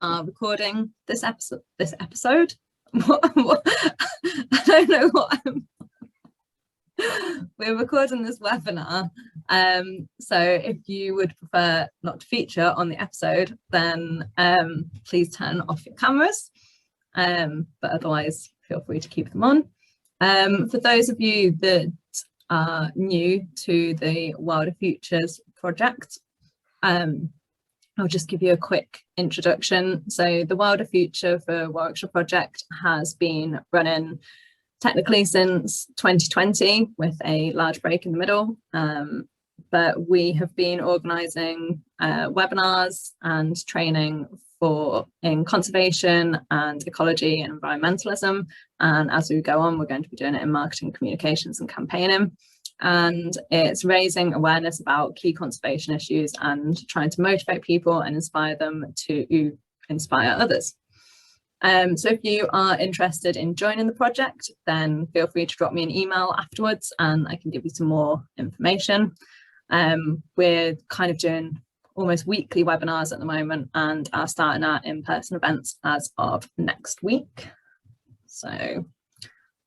are recording this episode. What? I don't know what we're recording this webinar. So if you would prefer not to feature on the episode, then please turn off your cameras. But otherwise, feel free to keep them on. For those of you that are new to the Wilder Futures project, I'll just give you a quick introduction. So the Wilder Future for Warwickshire project has been running technically since 2020 with a large break in the middle. But we have been organising webinars and training in conservation and ecology and environmentalism. And as we go on, we're going to be doing it in marketing, communications and campaigning. And it's raising awareness about key conservation issues and trying to motivate people and inspire them to inspire others. So if you are interested in joining the project, then feel free to drop me an email afterwards and I can give you some more information. We're kind of doing almost weekly webinars at the moment and are starting our in-person events as of next week. So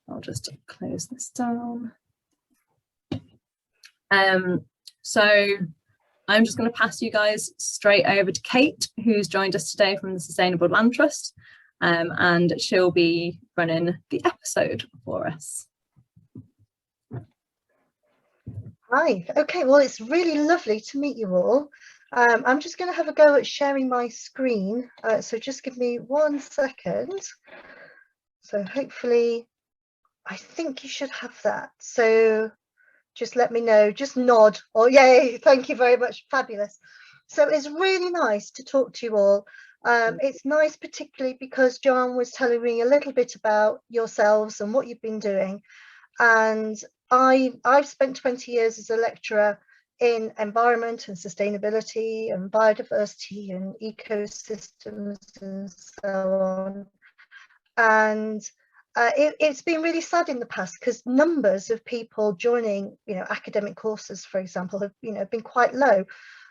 I'll just close this down. So I'm just going to pass you guys straight over to Kate, who's joined us today from the Sustainable Land Trust, and she'll be running the episode for us. Hi, okay, well, it's really lovely to meet you all. I'm just going to have a go at sharing my screen, so just give me 1 second. So hopefully, I think you should have that. So just let me know, just nod. Oh, yay, thank you very much, fabulous. So it's really nice to talk to you all. It's nice particularly because Joanne was telling me a little bit about yourselves and what you've been doing. And I've spent 20 years as a lecturer in environment and sustainability and biodiversity and ecosystems and so on. And it's been really sad in the past because numbers of people joining, academic courses, for example, have, been quite low.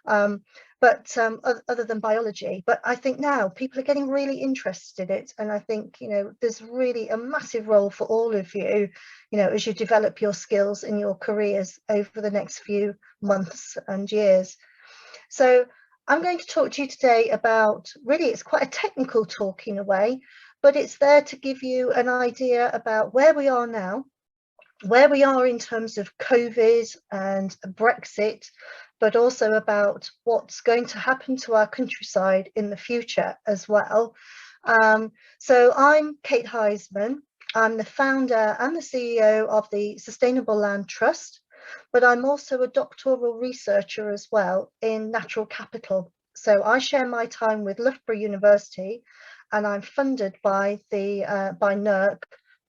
Other than biology, but I think now people are getting really interested in it, and I think there's really a massive role for all of you, as you develop your skills in your careers over the next few months and years. So I'm going to talk to you today about, really it's quite a technical talk in a way, but it's there to give you an idea about where we are now, where we are in terms of COVID and Brexit, but also about what's going to happen to our countryside in the future as well. So I'm Kate Heisman. I'm the founder and the CEO of the Sustainable Land Trust, but I'm also a doctoral researcher as well in natural capital. So I share my time with Loughborough University and I'm funded by NERC.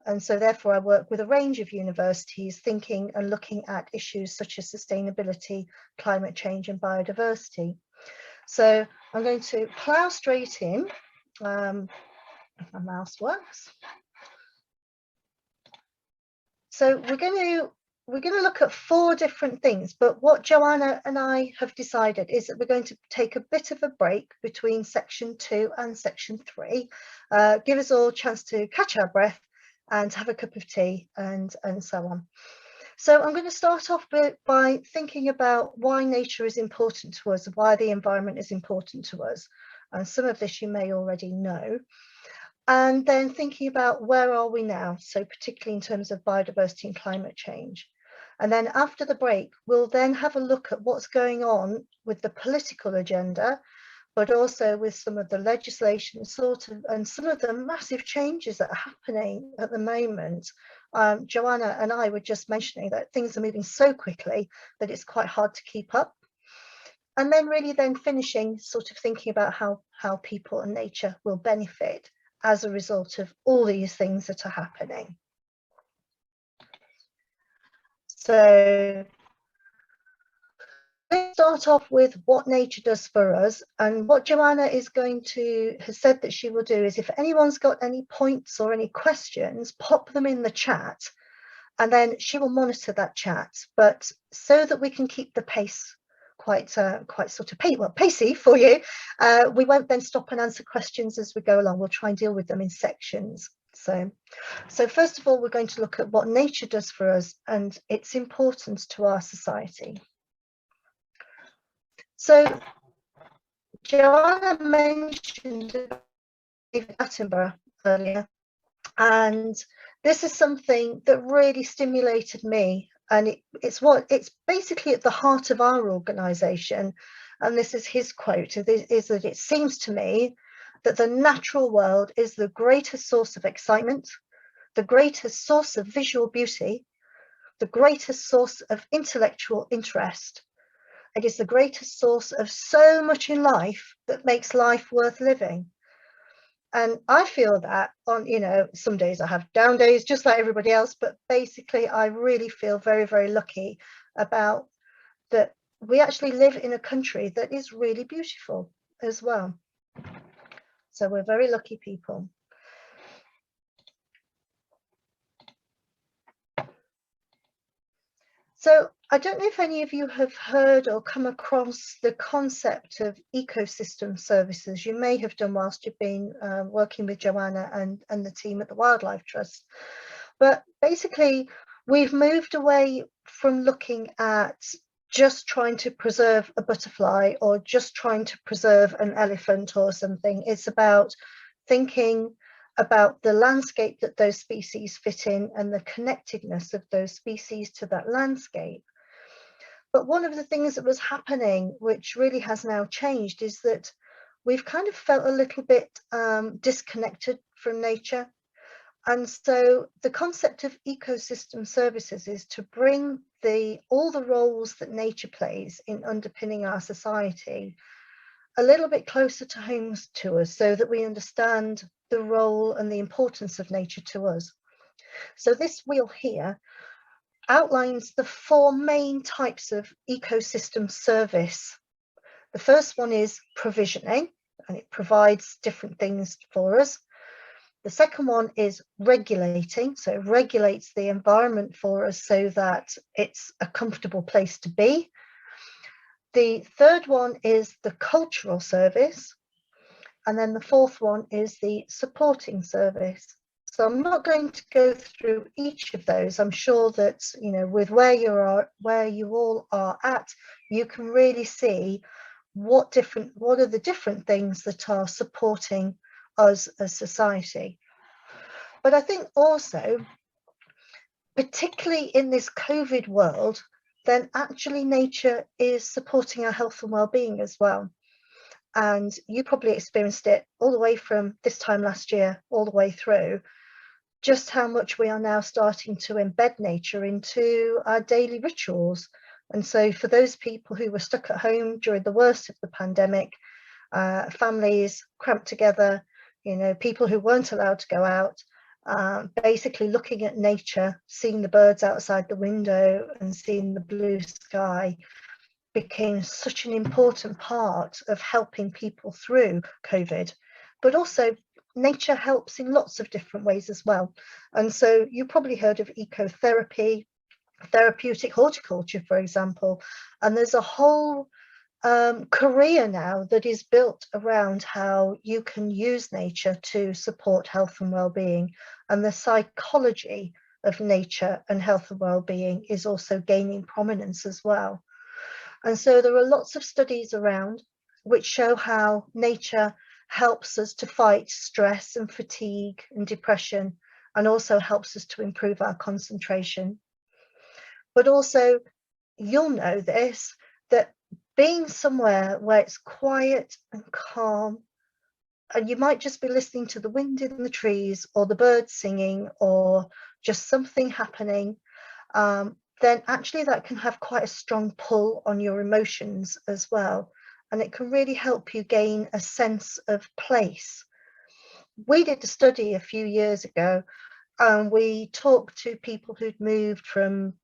And so therefore I work with a range of universities thinking and looking at issues such as sustainability, climate change and biodiversity. So I'm going to plough straight in, if my mouse works. So we're going to look at 4 different things, but what Joanna and I have decided is that we're going to take a bit of a break between section 2 and section 3, give us all a chance to catch our breath and have a cup of tea and so on. So I'm going to start off by thinking about why nature is important to us, why the environment is important to us. And some of this you may already know. And then thinking about where are we now, so particularly in terms of biodiversity and climate change. And then after the break, we'll then have a look at what's going on with the political agenda, but also with some of the legislation and some of the massive changes that are happening at the moment. Joanna and I were just mentioning that things are moving so quickly that it's quite hard to keep up. And then really then finishing sort of thinking about how people and nature will benefit as a result of all these things that are happening. So let's start off with what nature does for us, and what Joanna has said that she will do is if anyone's got any points or any questions, pop them in the chat and then she will monitor that chat, but so that we can keep the pace quite sort of pacey for you, we won't then stop and answer questions as we go along. We'll try and deal with them in sections. So first of all, we're going to look at what nature does for us and its importance to our society. So Joanna mentioned David Attenborough earlier, and this is something that really stimulated me, and it's basically at the heart of our organisation. And this is his quote, is that it seems to me that the natural world is the greatest source of excitement, the greatest source of visual beauty, the greatest source of intellectual interest. It is the greatest source of so much in life that makes life worth living. And I feel that on, some days I have down days just like everybody else, but basically I really feel very, very lucky about that we actually live in a country that is really beautiful as well. So we're very lucky people. So I don't know if any of you have heard or come across the concept of ecosystem services. You may have done whilst you've been working with Joanna and the team at the Wildlife Trust. But basically, we've moved away from looking at just trying to preserve a butterfly or just trying to preserve an elephant or something. It's about thinking about the landscape that those species fit in and the connectedness of those species to that landscape. But one of the things that was happening, which really has now changed, is that we've kind of felt a little bit disconnected from nature. And so the concept of ecosystem services is to bring all the roles that nature plays in underpinning our society a little bit closer to home to us, so that we understand the role and the importance of nature to us. So this wheel here outlines the 4 main types of ecosystem service. The first one is provisioning, and it provides different things for us. The second one is regulating, so it regulates the environment for us so that it's a comfortable place to be. The third one is the cultural service, and then the fourth one is the supporting service. So I'm not going to go through each of those. I'm sure that, with where you all are at, you can really see what are the different things that are supporting us as society. But I think also, particularly in this COVID world, then actually nature is supporting our health and well-being as well. And you probably experienced it all the way from this time last year, all the way through, just how much we are now starting to embed nature into our daily rituals. And so for those people who were stuck at home during the worst of the pandemic, families cramped together, people who weren't allowed to go out, basically looking at nature, seeing the birds outside the window and seeing the blue sky became such an important part of helping people through COVID. But also nature helps in lots of different ways as well. And so you probably heard of ecotherapy, therapeutic horticulture, for example, and there's a whole career now that is built around how you can use nature to support health and well-being, and the psychology of nature and health and well-being is also gaining prominence as well. And so there are lots of studies around which show how nature helps us to fight stress and fatigue and depression, and also helps us to improve our concentration. But also, you'll know this, that being somewhere where it's quiet and calm, and you might just be listening to the wind in the trees or the birds singing or just something happening, then actually that can have quite a strong pull on your emotions as well. And it can really help you gain a sense of place. We did a study a few years ago, and we talked to people who'd moved from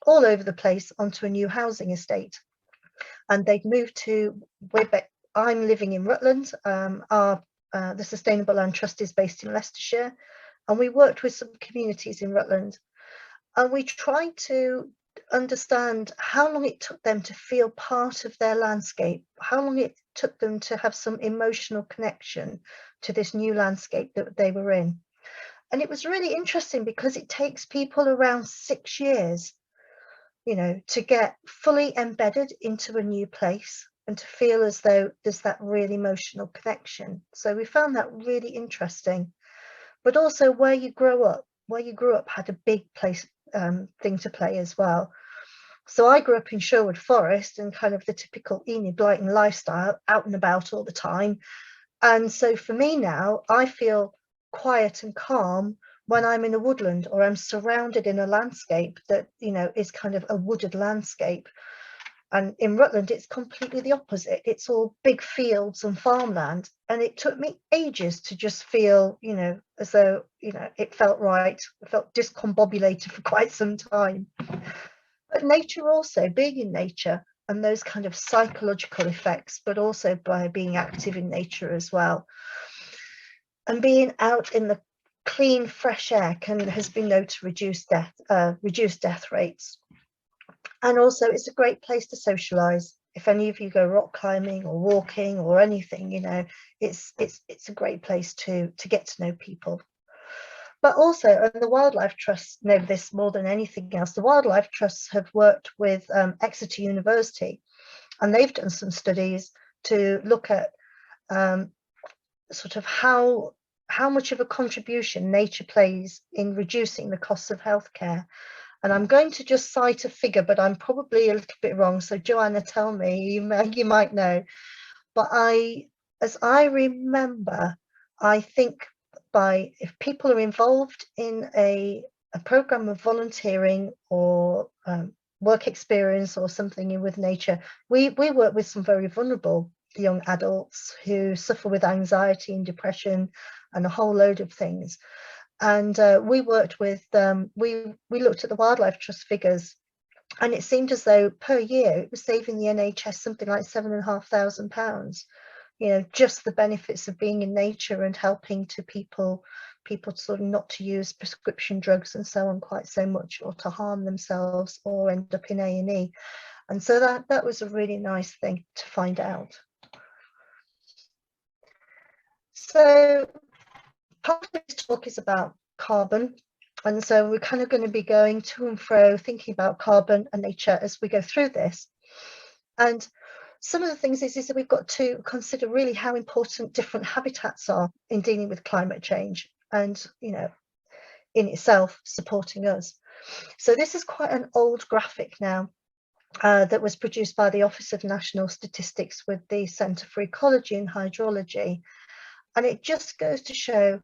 all over the place onto a new housing estate. And they'd moved to, I'm living in Rutland, the Sustainable Land Trust is based in Leicestershire, and we worked with some communities in Rutland. And we tried to understand how long it took them to feel part of their landscape, how long it took them to have some emotional connection to this new landscape that they were in. And it was really interesting because it takes people around 6 years, you know, to get fully embedded into a new place and to feel as though there's that real emotional connection. So we found that really interesting. But also where you grew up had a big thing to play as well. So I grew up in Sherwood Forest and kind of the typical Enid Blyton lifestyle, out and about all the time. And so for me now, I feel quiet and calm when I'm in a woodland or I'm surrounded in a landscape that, you know, is kind of a wooded landscape. And in Rutland, it's completely the opposite. It's all big fields and farmland. And it took me ages to just feel, you know, as though, you know, it felt right. I felt discombobulated for quite some time. But nature also, being in nature and those kind of psychological effects, but also by being active in nature as well. And being out in the clean, fresh air has been known to reduce death rates. And also it's a great place to socialize. If any of you go rock climbing or walking or anything, you know, it's a great place to get to know people. But also, and the Wildlife Trusts know this more than anything else, the Wildlife Trusts have worked with Exeter University, and they've done some studies to look at sort of how much of a contribution nature plays in reducing the costs of healthcare. And I'm going to just cite a figure, but I'm probably a little bit wrong. So Joanna, tell me, you might know. But as I remember, I think if people are involved in a program of volunteering or work experience or something with nature, we work with some very vulnerable young adults who suffer with anxiety and depression and a whole load of things. And we worked with we looked at the Wildlife Trust figures, and it seemed as though per year it was saving the NHS something like £7,500. You know, just the benefits of being in nature and helping to people sort of not to use prescription drugs and so on quite so much, or to harm themselves or end up in A&E. And so that was a really nice thing to find out. So part of this talk is about carbon. And so we're kind of going to be going to and fro, thinking about carbon and nature as we go through this. And some of the things is that we've got to consider really how important different habitats are in dealing with climate change and, you know, in itself supporting us. So this is quite an old graphic now that was produced by the Office of National Statistics with the Centre for Ecology and Hydrology. And it just goes to show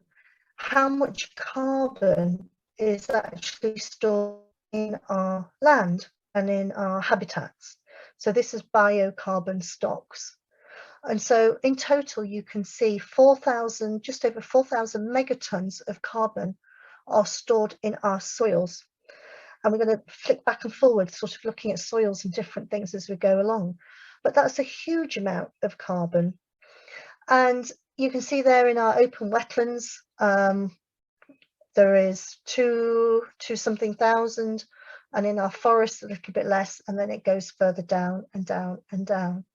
how much carbon is actually stored in our land and in our habitats. So this is biocarbon stocks. And so in total, you can see just over 4,000 megatons of carbon are stored in our soils. And we're going to flick back and forward, sort of looking at soils and different things as we go along. But that's a huge amount of carbon. And you can see there in our open wetlands, there is two something thousand, and in our forests a little bit less, and then it goes further down and down and down.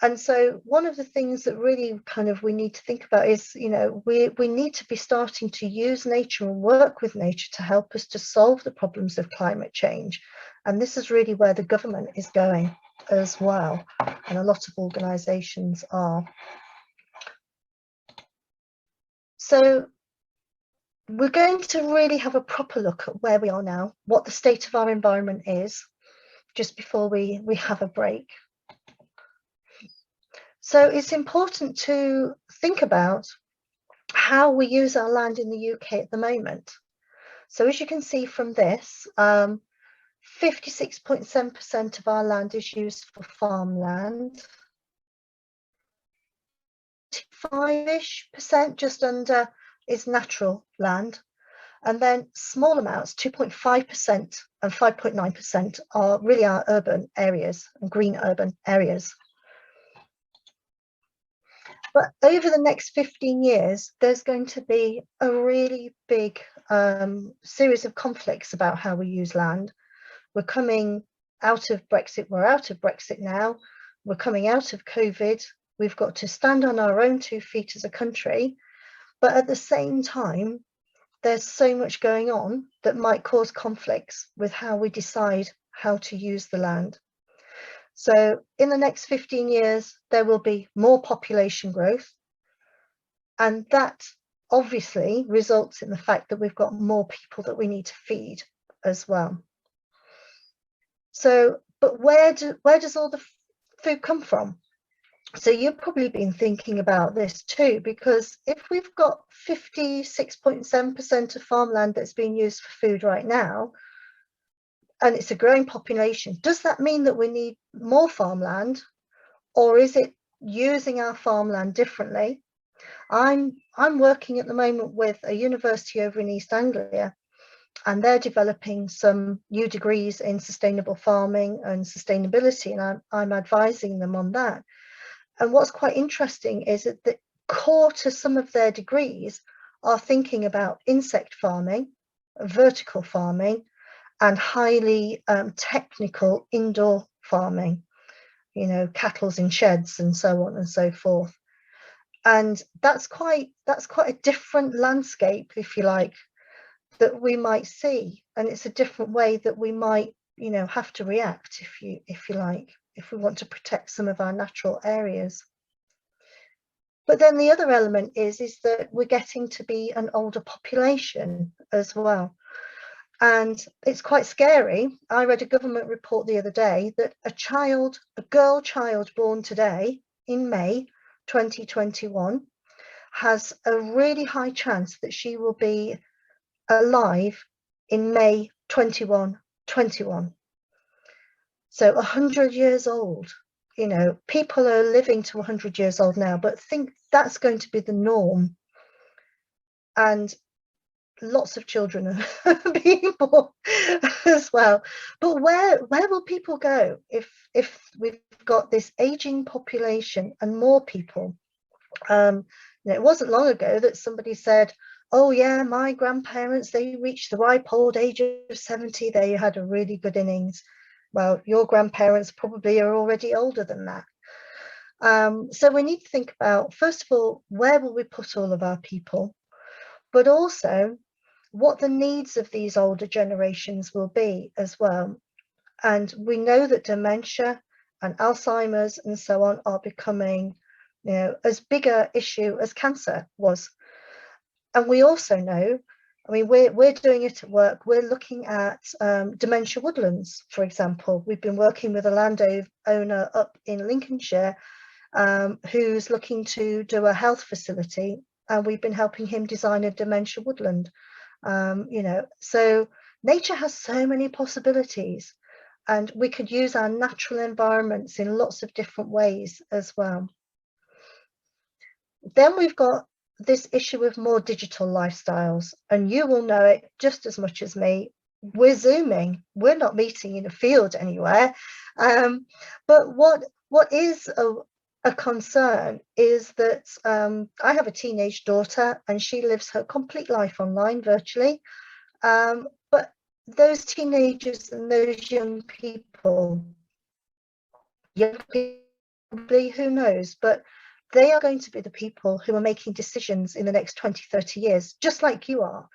And so one of the things that really kind of we need to think about is, you know, we need to be starting to use nature and work with nature to help us to solve the problems of climate change. And this is really where the government is going as well, and a lot of organisations are. So we're going to really have a proper look at where we are now, what the state of our environment is, just before we have a break. So it's important to think about how we use our land in the UK at the moment. So as you can see from this, 56.7% of our land is used for farmland. 5-ish%, just under, is natural land. And then small amounts, 2.5% and 5.9%, are really our urban areas and green urban areas. But over the next 15 years, there's going to be a really big series of conflicts about how we use land. we're coming out of Brexit, we're out of Brexit now, we're coming out of COVID, we've got to stand on our own 2 feet as a country, but at the same time, there's so much going on that might cause conflicts with how we decide how to use the land. So in the next 15 years, there will be more population growth, and that obviously results in the fact that we've got more people that we need to feed as well. So, but where does all the food come from? So you've probably been thinking about this too, because if we've got 56.7% of farmland that's being used for food right now, and it's a growing population, does that mean that we need more farmland, or is it using our farmland differently? I'm working at the moment with a university over in East Anglia, and they're developing some new degrees in sustainable farming and sustainability, and I'm advising them on that. And what's quite interesting is that the core to some of their degrees are thinking about insect farming, vertical farming, and highly technical indoor farming, you know, cattle's in sheds and so on and so forth. And that's quite a different landscape, if you like, that we might see. And it's a different way that we might, you know, have to react, if you like, if we want to protect some of our natural areas. But then the other element is that we're getting to be an older population as well. And it's quite scary. I read a government report the other day that a girl child born today in May 2021 has a really high chance that she will be alive in May 2121. So 100 years old. You know, people are living to 100 years old now, but think that's going to be the norm. And lots of children are being born as well. But where will people go if we've got this aging population and more people? You know, it wasn't long ago that somebody said, oh yeah, my grandparents, they reached the ripe old age of 70, they had a really good innings. Well, your grandparents probably are already older than that. So we need to think about, first of all, where will we put all of our people, but also what the needs of these older generations will be as well. And we know that dementia and Alzheimer's and so on are becoming, you know, as big an issue as cancer was. And we also know, I mean, we're doing it at work. We're looking at dementia woodlands, for example. We've been working with a landowner up in Lincolnshire who's looking to do a health facility, and we've been helping him design a dementia woodland. You know, so nature has so many possibilities, and we could use our natural environments in lots of different ways as well. Then we've got this issue of more digital lifestyles, and you will know it just as much as me. We're Zooming, we're not meeting in a field anywhere. But what is a concern is that I have a teenage daughter, and she lives her complete life online virtually. But those teenagers and those young people, who knows, but they are going to be the people who are making decisions in the next 20, 30 years, just like you are.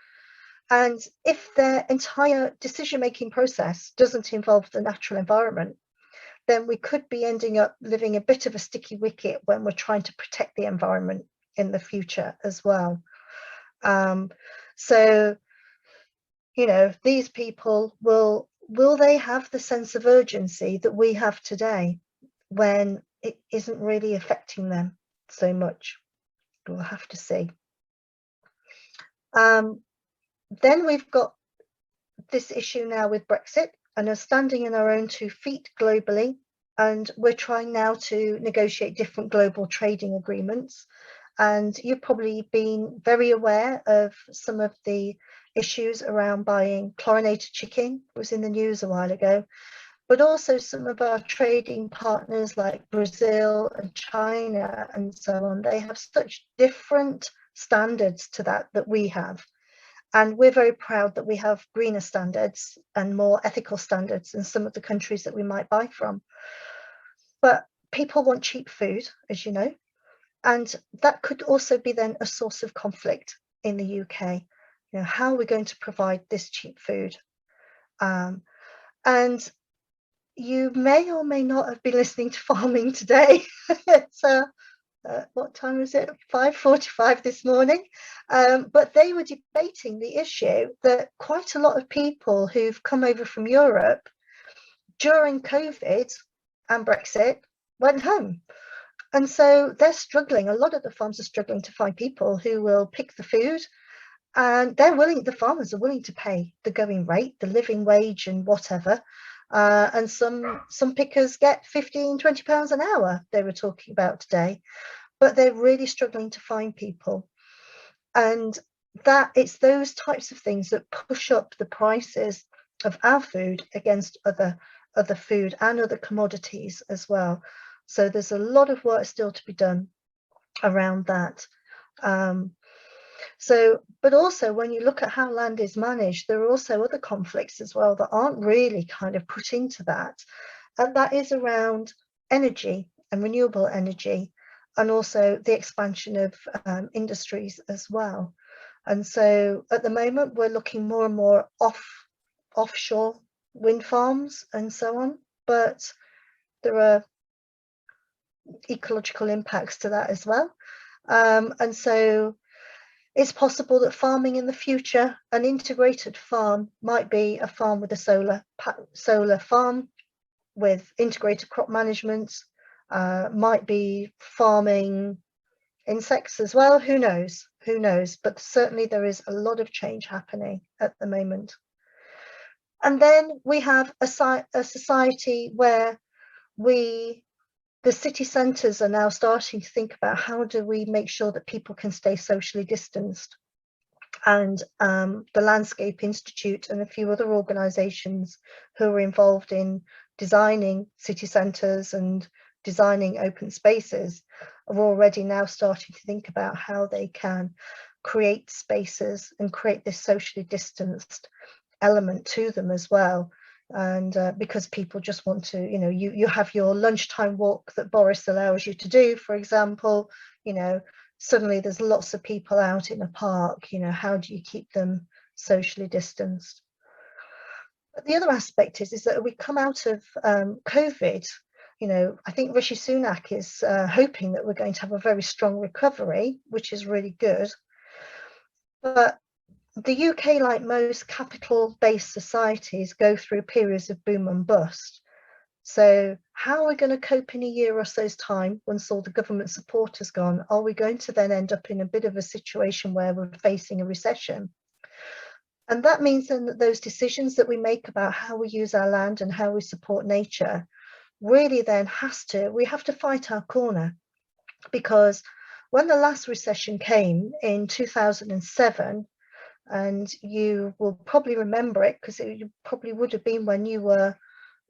And if their entire decision-making process doesn't involve the natural environment, then we could be ending up living a bit of a sticky wicket when we're trying to protect the environment in the future as well. So, you know, these people will they have the sense of urgency that we have today when it isn't really affecting them so much? We'll have to see. Then we've got this issue now with Brexit, and are standing in our own 2 feet globally, and we're trying now to negotiate different global trading agreements. And you've probably been very aware of some of the issues around buying chlorinated chicken. It was in the news a while ago. But also some of our trading partners like Brazil and China and so on, they have such different standards to that we have. And we're very proud that we have greener standards and more ethical standards in some of the countries that we might buy from. But people want cheap food, as you know, and that could also be then a source of conflict in the UK. You know, how are we going to provide this cheap food? And you may or may not have been listening to Farming Today. It's what time is it? 5:45 this morning. But they were debating the issue that quite a lot of people who've come over from Europe during COVID and Brexit went home. And so they're struggling. A lot of the farms are struggling to find people who will pick the food, and the farmers are willing to pay the going rate, the living wage and whatever. And some pickers get 15, 20 pounds an hour, they were talking about today, but they're really struggling to find people. And that it's those types of things that push up the prices of our food against other food and other commodities as well. So there's a lot of work still to be done around that. But also when you look at how land is managed, there are also other conflicts as well that aren't really kind of put into that. And that is around energy and renewable energy, and also the expansion of industries as well. And so at the moment, we're looking more and more offshore wind farms and so on, but there are ecological impacts to that as well. And so it's possible that farming in the future, an integrated farm might be a farm with a solar farm with integrated crop management, might be farming insects as well. Who knows? Who knows? But certainly there is a lot of change happening at the moment. And then we have a society where the city centres are now starting to think about how do we make sure that people can stay socially distanced. And the Landscape Institute and a few other organisations who are involved in designing city centres and designing open spaces are already now starting to think about how they can create spaces and create this socially distanced element to them as well. And because people just want to, you know, you have your lunchtime walk that Boris allows you to do, for example, you know, suddenly there's lots of people out in a park, you know, how do you keep them socially distanced? But the other aspect is that we come out of COVID, you know, I think Rishi Sunak is hoping that we're going to have a very strong recovery, which is really good. But the UK, like most capital-based societies, go through periods of boom and bust. So how are we going to cope in a year or so's time once all the government support has gone? Are we going to then end up in a bit of a situation where we're facing a recession? And that means then that those decisions that we make about how we use our land and how we support nature really then we have to fight our corner. Because when the last recession came in 2007, and you will probably remember it because it probably would have been when you were,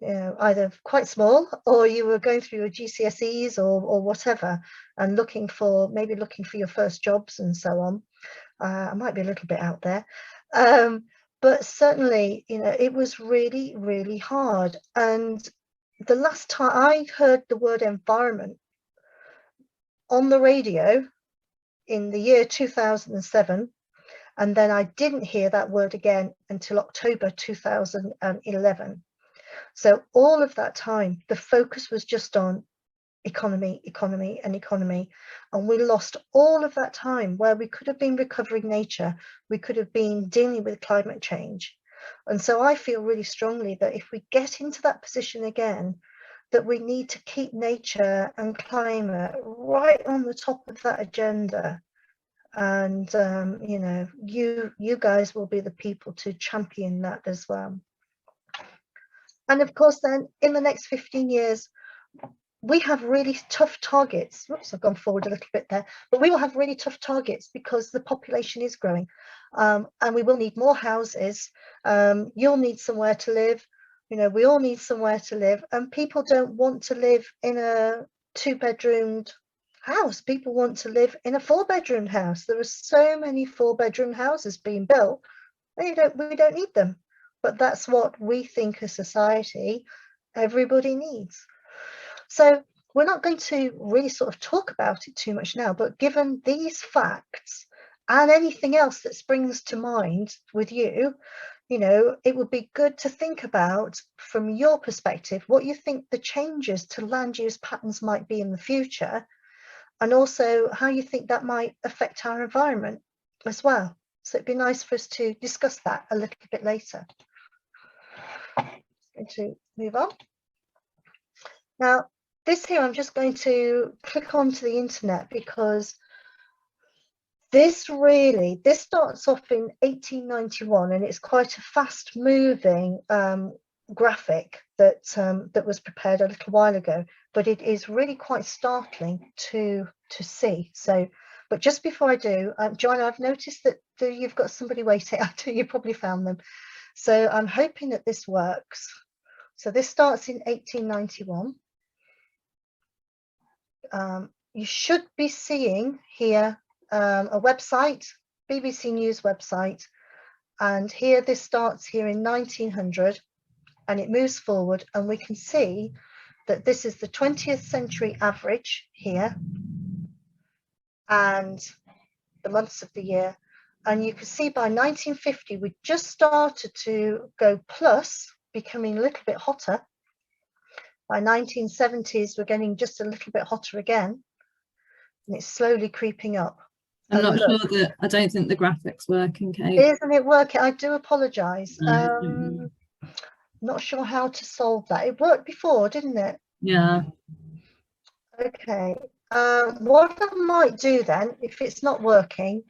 you know, either quite small or you were going through your GCSEs or whatever, and looking for your first jobs and so on. I might be a little bit out there, but certainly, you know, it was really, really hard. And the last time I heard the word environment on the radio in the year 2007, and then I didn't hear that word again until October 2011. So all of that time, the focus was just on economy, economy, and economy. And we lost all of that time where we could have been recovering nature. We could have been dealing with climate change. And so I feel really strongly that if we get into that position again, that we need to keep nature and climate right on the top of that agenda. And you know, you guys will be the people to champion that as well. And of course, then in the next 15 years, we have really tough targets. Oops, I've gone forward a little bit there, but we will have really tough targets because the population is growing, and we will need more houses. You'll need somewhere to live. You know, we all need somewhere to live, and people don't want to live in a 2-bedroomed house. People want to live in a 4-bedroom house. There are so many 4-bedroom houses being built we don't need them, but that's what we think as society everybody needs. So we're not going to really sort of talk about it too much now, but given these facts and anything else that springs to mind with you, you know, it would be good to think about from your perspective what you think the changes to land use patterns might be in the future, and also how you think that might affect our environment as well. So it'd be nice for us to discuss that a little bit later. I'm going to move on. Now, this here, I'm just going to click onto the internet because this starts off in 1891, and it's quite a fast moving graphic that was prepared a little while ago, but it is really quite startling to see. So, but just before I do, Joanna, I've noticed that you've got somebody waiting. You probably found them. So I'm hoping that this works. So this starts in 1891. You should be seeing here a website, BBC News website, and here this starts here in 1900 and it moves forward, and we can see that this is the 20th century average here and the months of the year, and you can see by 1950 we just started to go plus, becoming a little bit hotter. By 1970s we're getting just a little bit hotter again, and it's slowly creeping up. I'm not sure that, I don't think the graphic's working, Kate. Isn't it working? I do apologise. Not sure how to solve that. It worked before, didn't it? Yeah. Okay. What I might do then, if it's not working,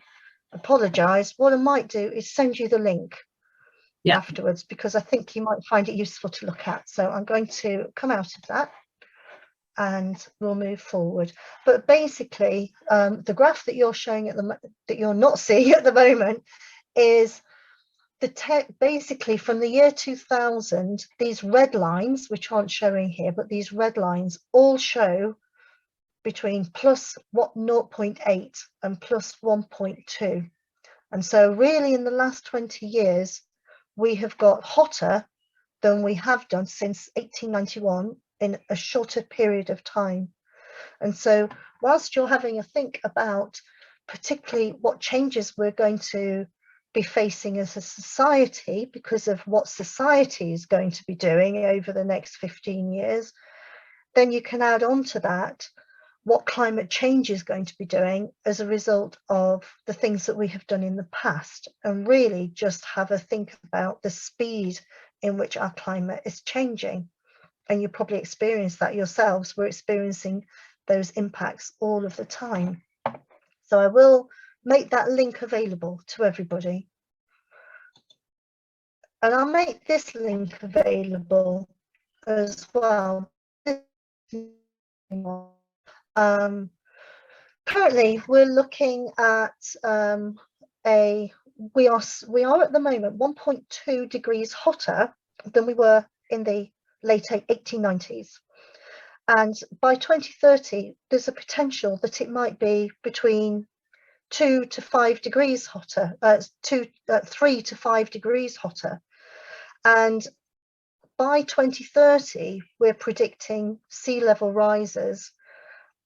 apologise. What I might do is send you the link afterwards, because I think you might find it useful to look at. So I'm going to come out of that and we'll move forward. But basically, the graph that you're showing that you're not seeing at the moment is basically from the year 2000. These red lines, which aren't showing here, but these red lines all show between plus 0.8 and plus 1.2. And so really in the last 20 years, we have got hotter than we have done since 1891 in a shorter period of time. And so whilst you're having a think about particularly what changes we're going to be facing as a society because of what society is going to be doing over the next 15 years, then you can add on to that what climate change is going to be doing as a result of the things that we have done in the past, and really just have a think about the speed in which our climate is changing. And you probably experience that yourselves. We're experiencing those impacts all of the time. So I will make that link available to everybody. And I'll make this link available as well. Currently, we're looking at we are at the moment 1.2 degrees hotter than we were in the late 1890s. And by 2030, there's a potential that it might be between 2 to 5 degrees hotter, 3 to 5 degrees hotter. And by 2030, we're predicting sea level rises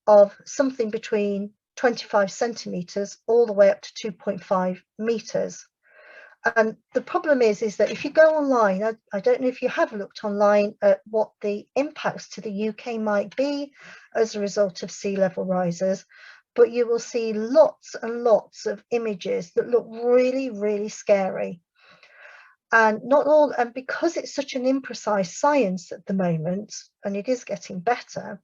of something between 25 centimetres all the way up to 2.5 metres. And the problem is that if you go online, I don't know if you have looked online at what the impacts to the UK might be as a result of sea level rises, but you will see lots and lots of images that look really, really scary. And and because it's such an imprecise science at the moment, and it is getting better,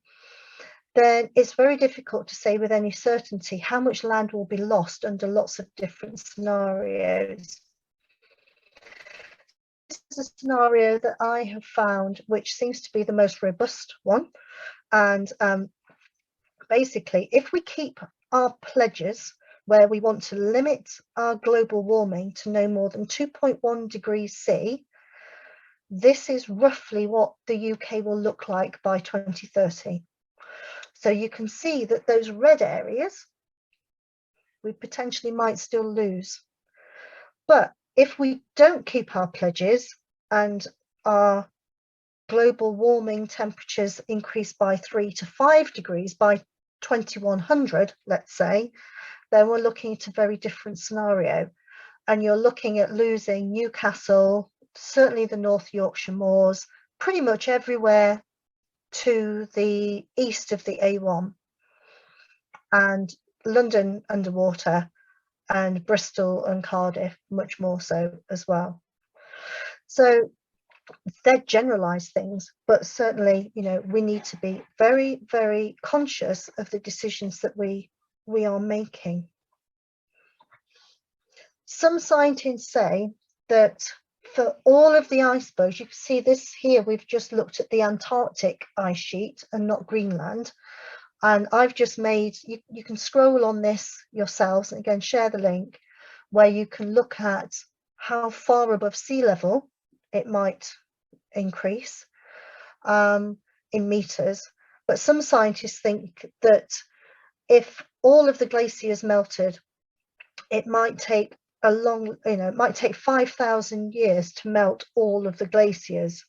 then it's very difficult to say with any certainty how much land will be lost under lots of different scenarios. This is a scenario that I have found which seems to be the most robust one. And basically, if we keep our pledges where we want to limit our global warming to no more than 2.1 degrees C, this is roughly what the UK will look like by 2030. So you can see that those red areas, we potentially might still lose. But if we don't keep our pledges and our global warming temperatures increase by 3 to 5 degrees by 2100, let's say, then we're looking at a very different scenario. And you're looking at losing Newcastle, certainly the North Yorkshire moors, pretty much everywhere to the east of the A1, and London underwater, and Bristol and Cardiff much more so as well. So they're generalized things, but certainly, you know, we need to be very, very conscious of the decisions that we are making. Some scientists say that for all of the icebergs, you can see this here, we've just looked at the Antarctic ice sheet and not Greenland. And I've just made, you can scroll on this yourselves, and again, share the link, where you can look at how far above sea level it might increase in meters. But some scientists think that if all of the glaciers melted, it might take a long, you know, it might take 5,000 years to melt all of the glaciers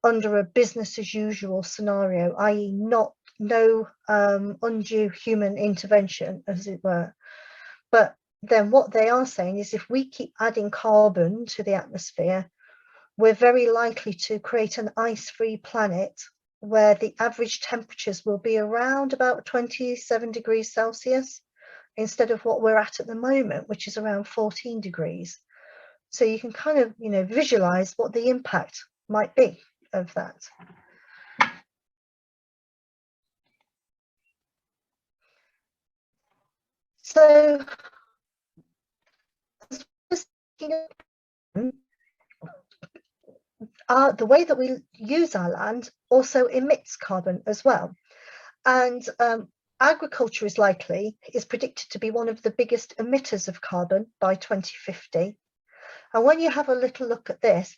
under a business as usual scenario, i.e. no undue human intervention, as it were. But then what they are saying is if we keep adding carbon to the atmosphere, we're very likely to create an ice-free planet where the average temperatures will be around about 27 degrees Celsius instead of what we're at the moment, which is around 14 degrees. So you can kind of, you know, visualize what the impact might be of that. So the way that we use our land also emits carbon as well. And agriculture is predicted to be one of the biggest emitters of carbon by 2050. And when you have a little look at this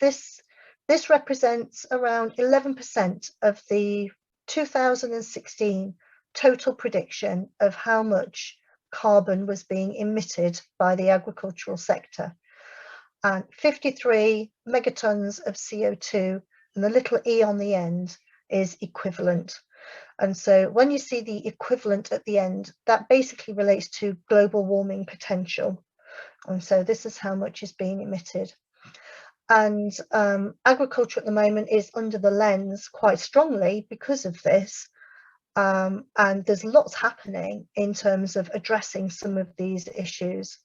represents around 11% of the 2016 total prediction of how much carbon was being emitted by the agricultural sector. And 53 megatons of CO2, and the little e on the end is equivalent. And so when you see the equivalent at the end, that basically relates to global warming potential. And so this is how much is being emitted. And agriculture at the moment is under the lens quite strongly because of this. And there's lots happening in terms of addressing some of these issues.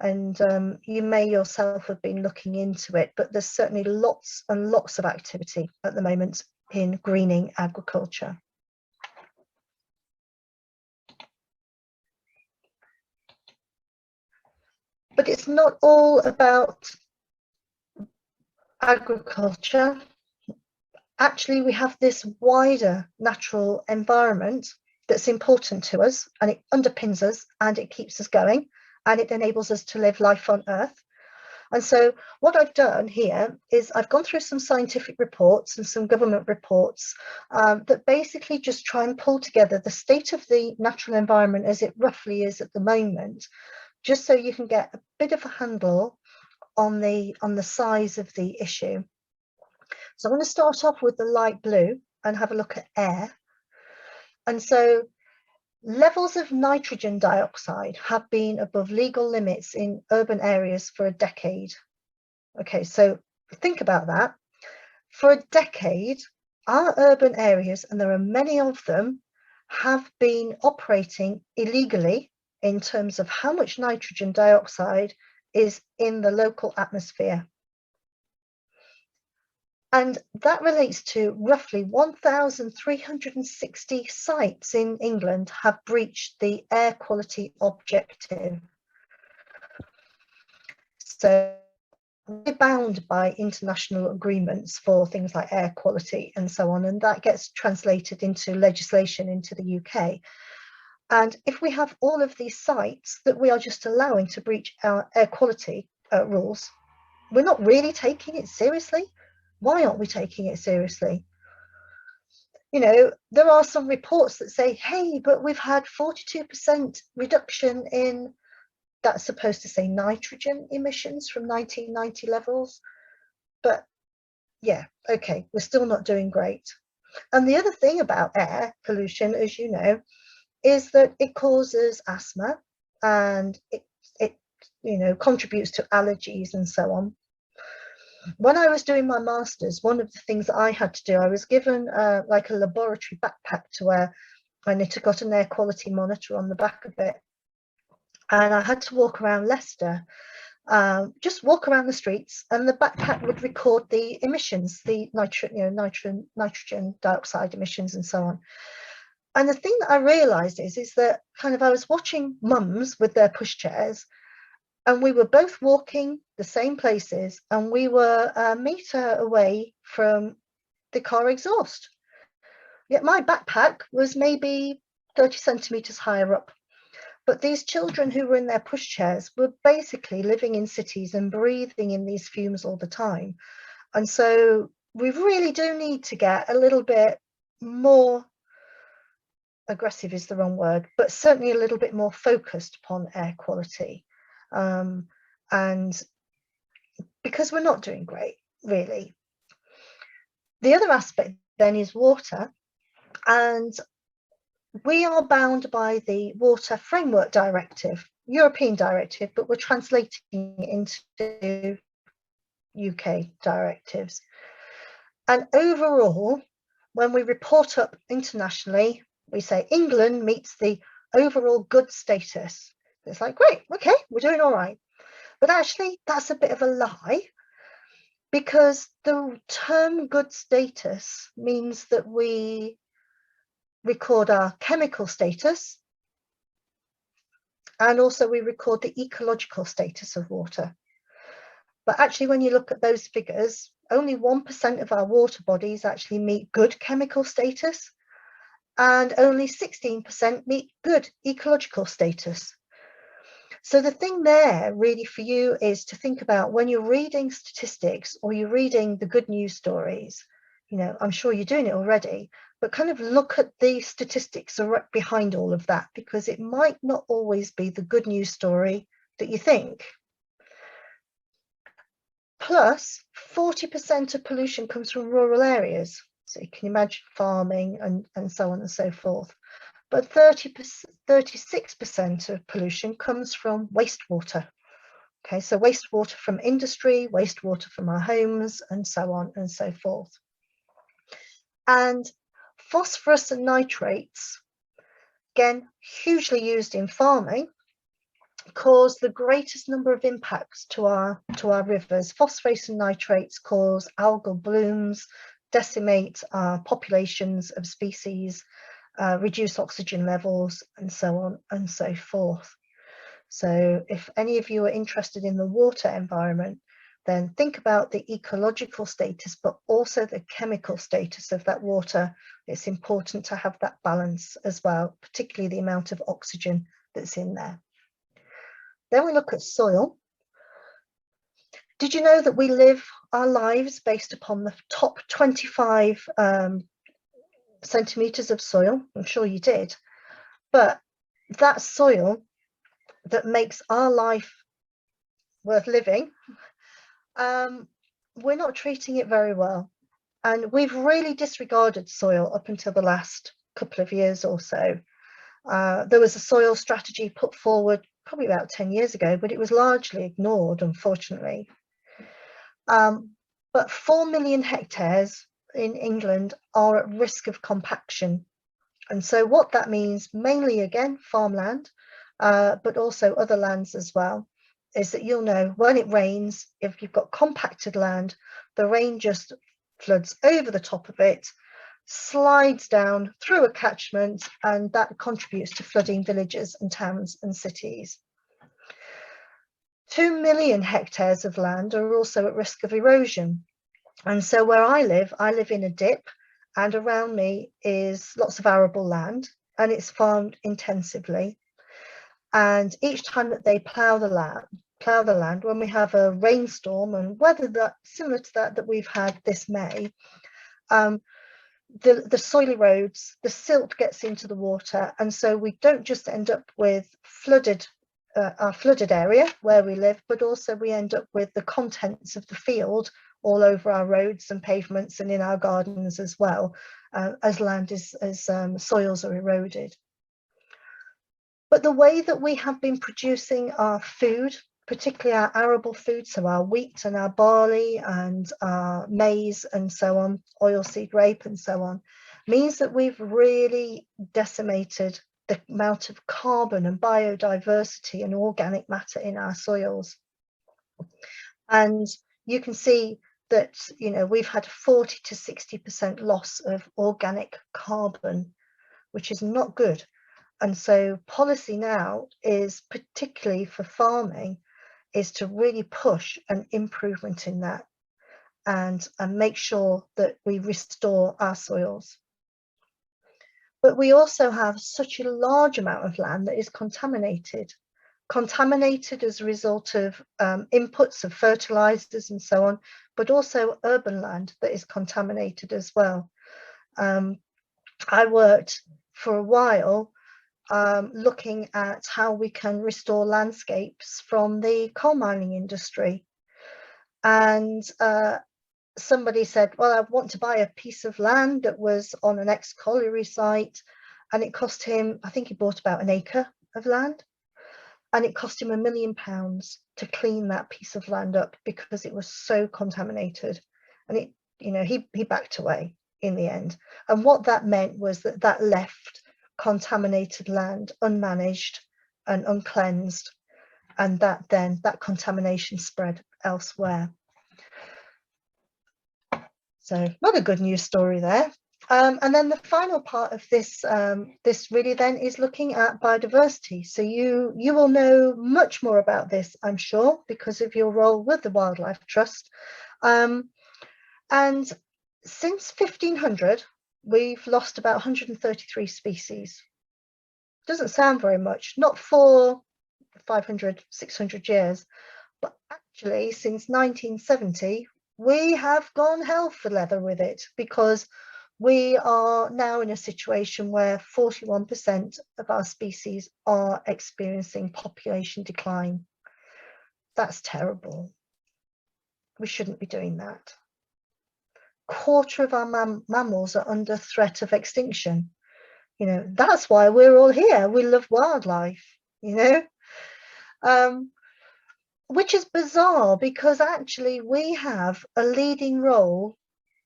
And you may yourself have been looking into it, but there's certainly lots and lots of activity at the moment in greening agriculture. But it's not all about agriculture. Actually, we have this wider natural environment that's important to us, and it underpins us, and it keeps us going, and it enables us to live life on Earth. And so what I've done here is I've gone through some scientific reports and some government reports that basically just try and pull together the state of the natural environment as it roughly is at the moment, just so you can get a bit of a handle on the size of the issue. So I'm going to start off with the light blue and have a look at air. And so levels of nitrogen dioxide have been above legal limits in urban areas for a decade. Okay, so think about that. For a decade, our urban areas, and there are many of them, have been operating illegally in terms of how much nitrogen dioxide is in the local atmosphere. And that relates to roughly 1,360 sites in England have breached the air quality objective. So we're bound by international agreements for things like air quality and so on, and that gets translated into legislation into the UK. And if we have all of these sites that we are just allowing to breach our air quality rules, we're not really taking it seriously. Why aren't we taking it seriously? You know, there are some reports that say, hey, but we've had 42% reduction in that's supposed to say nitrogen emissions from 1990 levels. But yeah, okay, we're still not doing great. And the other thing about air pollution, as you know, is that it causes asthma, and it contributes to allergies and so on. When I was doing my master's, one of the things that I had to do, I was given like a laboratory backpack to wear, and it got an air quality monitor on the back of it. And I had to walk around Leicester, just walk around the streets, and the backpack would record the emissions, the nitrogen dioxide emissions and so on. And the thing that I realised is that kind of I was watching mums with their pushchairs, and we were both walking the same places, and we were a metre away from the car exhaust. Yet my backpack was maybe 30 centimetres higher up. But these children who were in their pushchairs were basically living in cities and breathing in these fumes all the time. And so we really do need to get a little bit more, aggressive is the wrong word, but certainly a little bit more focused upon air quality. And because we're not doing great, really. The other aspect then is water. And we are bound by the Water Framework Directive, European directive, but we're translating it into UK directives. And overall, when we report up internationally, we say England meets the overall good status. It's like, great, okay, we're doing all right. But actually, that's a bit of a lie, because the term good status means that we record our chemical status, and also we record the ecological status of water. But actually, when you look at those figures, only 1% of our water bodies actually meet good chemical status, and only 16% meet good ecological status. So the thing there really for you is to think about, when you're reading statistics or you're reading the good news stories, I'm sure you're doing it already, but kind of look at the statistics behind all of that, because it might not always be the good news story that you think. Plus, 40% of pollution comes from rural areas. So you can imagine farming and so on and so forth. But 36% of pollution comes from wastewater. Okay, so wastewater from industry, wastewater from our homes, and so on and so forth. And phosphorus and nitrates, again, hugely used in farming, cause the greatest number of impacts to our rivers. Phosphorus and nitrates cause algal blooms, decimate our populations of species, reduce oxygen levels, and so on and so forth. So if any of you are interested in the water environment, then think about the ecological status, but also the chemical status of that water. It's important to have that balance as well, particularly the amount of oxygen that's in there. Then we look at soil. Did you know that we live our lives based upon the top 25 centimetres of soil? I'm sure you did. But that soil that makes our life worth living, we're not treating it very well. And we've really disregarded soil up until the last couple of years or so. There was a soil strategy put forward probably about 10 years ago, but it was largely ignored, unfortunately. But 4 million hectares in England are at risk of compaction. And so what that means, mainly again, farmland, but also other lands as well, is that you'll know when it rains, if you've got compacted land, the rain just floods over the top of it, slides down through a catchment, and that contributes to flooding villages and towns and cities. 2 million hectares of land are also at risk of erosion. And so where I live in a dip, and around me is lots of arable land, and it's farmed intensively. And each time that they plough the land, when we have a rainstorm and weather that similar to that we've had this May, the soil erodes, the silt gets into the water, and so we don't just end up with flooded our flooded area where we live, but also we end up with the contents of the field all over our roads and pavements and in our gardens as well, as soils are eroded. But the way that we have been producing our food, particularly our arable food, so our wheat and our barley and our maize and so on, oilseed rape and so on, means that we've really decimated the amount of carbon and biodiversity and organic matter in our soils. And you can see that, you know, we've had 40 to 60% loss of organic carbon, which is not good. And so policy now is, particularly for farming, is to really push an improvement in that and make sure that we restore our soils. But we also have such a large amount of land that is contaminated as a result of inputs of fertilizers and so on, but also urban land that is contaminated as well. I worked for a while looking at how we can restore landscapes from the coal mining industry. And somebody said, well, I want to buy a piece of land that was on an ex-colliery site, and it cost him, I think he bought about an acre of land, and it cost him £1 million to clean that piece of land up because it was so contaminated. And it, you know, he backed away in the end. And what that meant was that left contaminated land unmanaged and uncleansed, and that contamination spread elsewhere. So not a good news story there. And then the final part of this this really then is looking at biodiversity. So you will know much more about this, I'm sure, because of your role with the Wildlife Trust. And since 1500, we've lost about 133 species. Doesn't sound very much, not for 500, 600 years, but actually since 1970, we have gone hell for leather with it, because we are now in a situation where 41% of our species are experiencing population decline. That's terrible. We shouldn't be doing that. A quarter of our mammals are under threat of extinction. You know, that's why we're all here. We love wildlife, you know, which is bizarre, because actually we have a leading role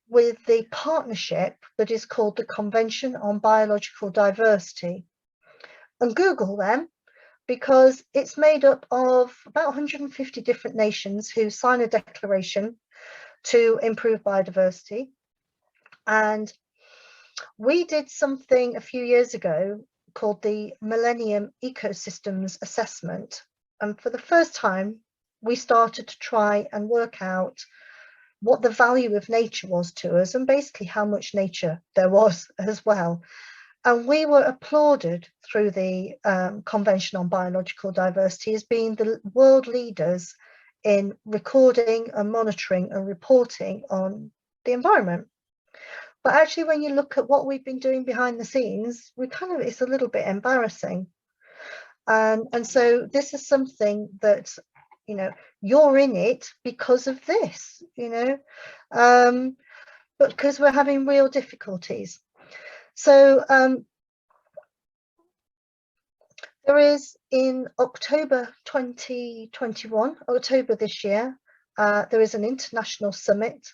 with the partnership that is called the Convention on Biological Diversity. And Google them, because it's made up of about 150 different nations who sign a declaration to improve biodiversity. And we did something a few years ago called the Millennium Ecosystems Assessment. And for the first time, we started to try and work out what the value of nature was to us, and basically how much nature there was as well. And we were applauded through the Convention on Biological Diversity as being the world leaders in recording and monitoring and reporting on the environment. But actually, when you look at what we've been doing behind the scenes, it's a little bit embarrassing. And so this is something that, you know, you're in it because of this, you know, but because we're having real difficulties. So there is, in October 2021, October this year, there is an international summit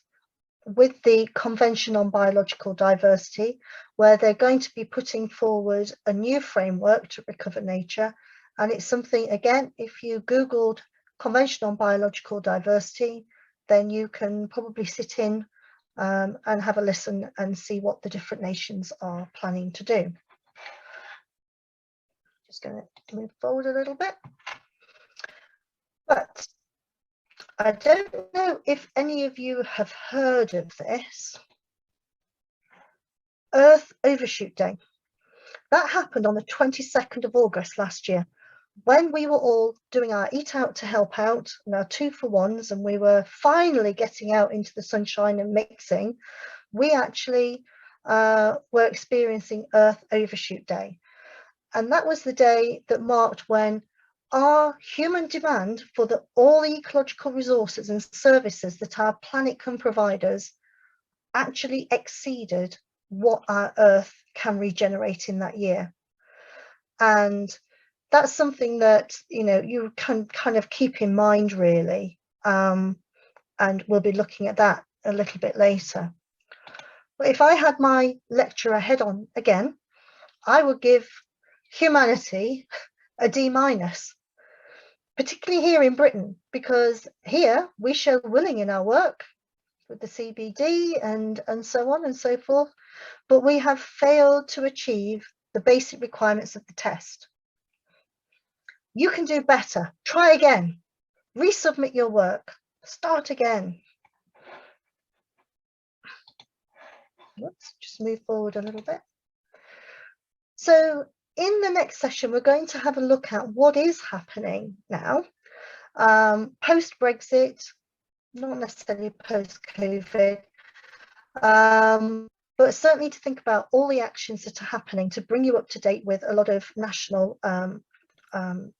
with the Convention on Biological Diversity, where they're going to be putting forward a new framework to recover nature. And it's something, again, if you Googled Convention on Biological Diversity, then you can probably sit in and have a listen and see what the different nations are planning to do. Just going to move forward a little bit. But I don't know if any of you have heard of this. Earth Overshoot Day. That happened on the 22nd of August last year, when we were all doing our Eat Out to Help Out and our 2-for-1s, and we were finally getting out into the sunshine and mixing. We actually were experiencing Earth Overshoot Day. And that was the day that marked when our human demand for all the ecological resources and services that our planet can provide us actually exceeded what our Earth can regenerate in that year. And that's something that, you know, you can kind of keep in mind, really. And we'll be looking at that a little bit later. But if I had my lecturer head on again, I would give humanity a D-, particularly here in Britain, because here we show willing in our work with the CBD and so on and so forth, but we have failed to achieve the basic requirements of the test. You can do better. Try again. Resubmit your work. Start again. Let's just move forward a little bit. So in the next session, we're going to have a look at what is happening now, post-Brexit, not necessarily post-COVID, but certainly to think about all the actions that are happening to bring you up to date with a lot of national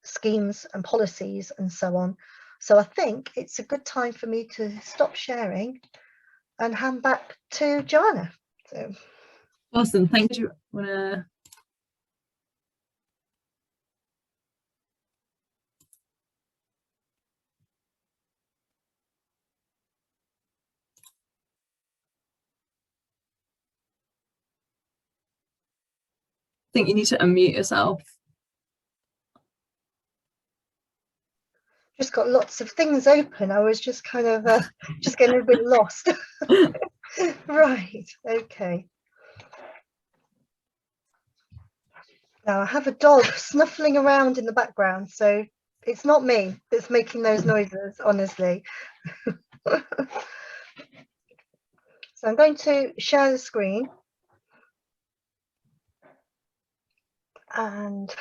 schemes and policies and so on. So I think it's a good time for me to stop sharing and hand back to Joanna. So. Awesome, thank you. I think you need to unmute yourself. Just got lots of things open. I was just kind of just getting a bit lost. Right, okay. Now I have a dog snuffling around in the background, so it's not me that's making those noises, honestly. So I'm going to share the screen. And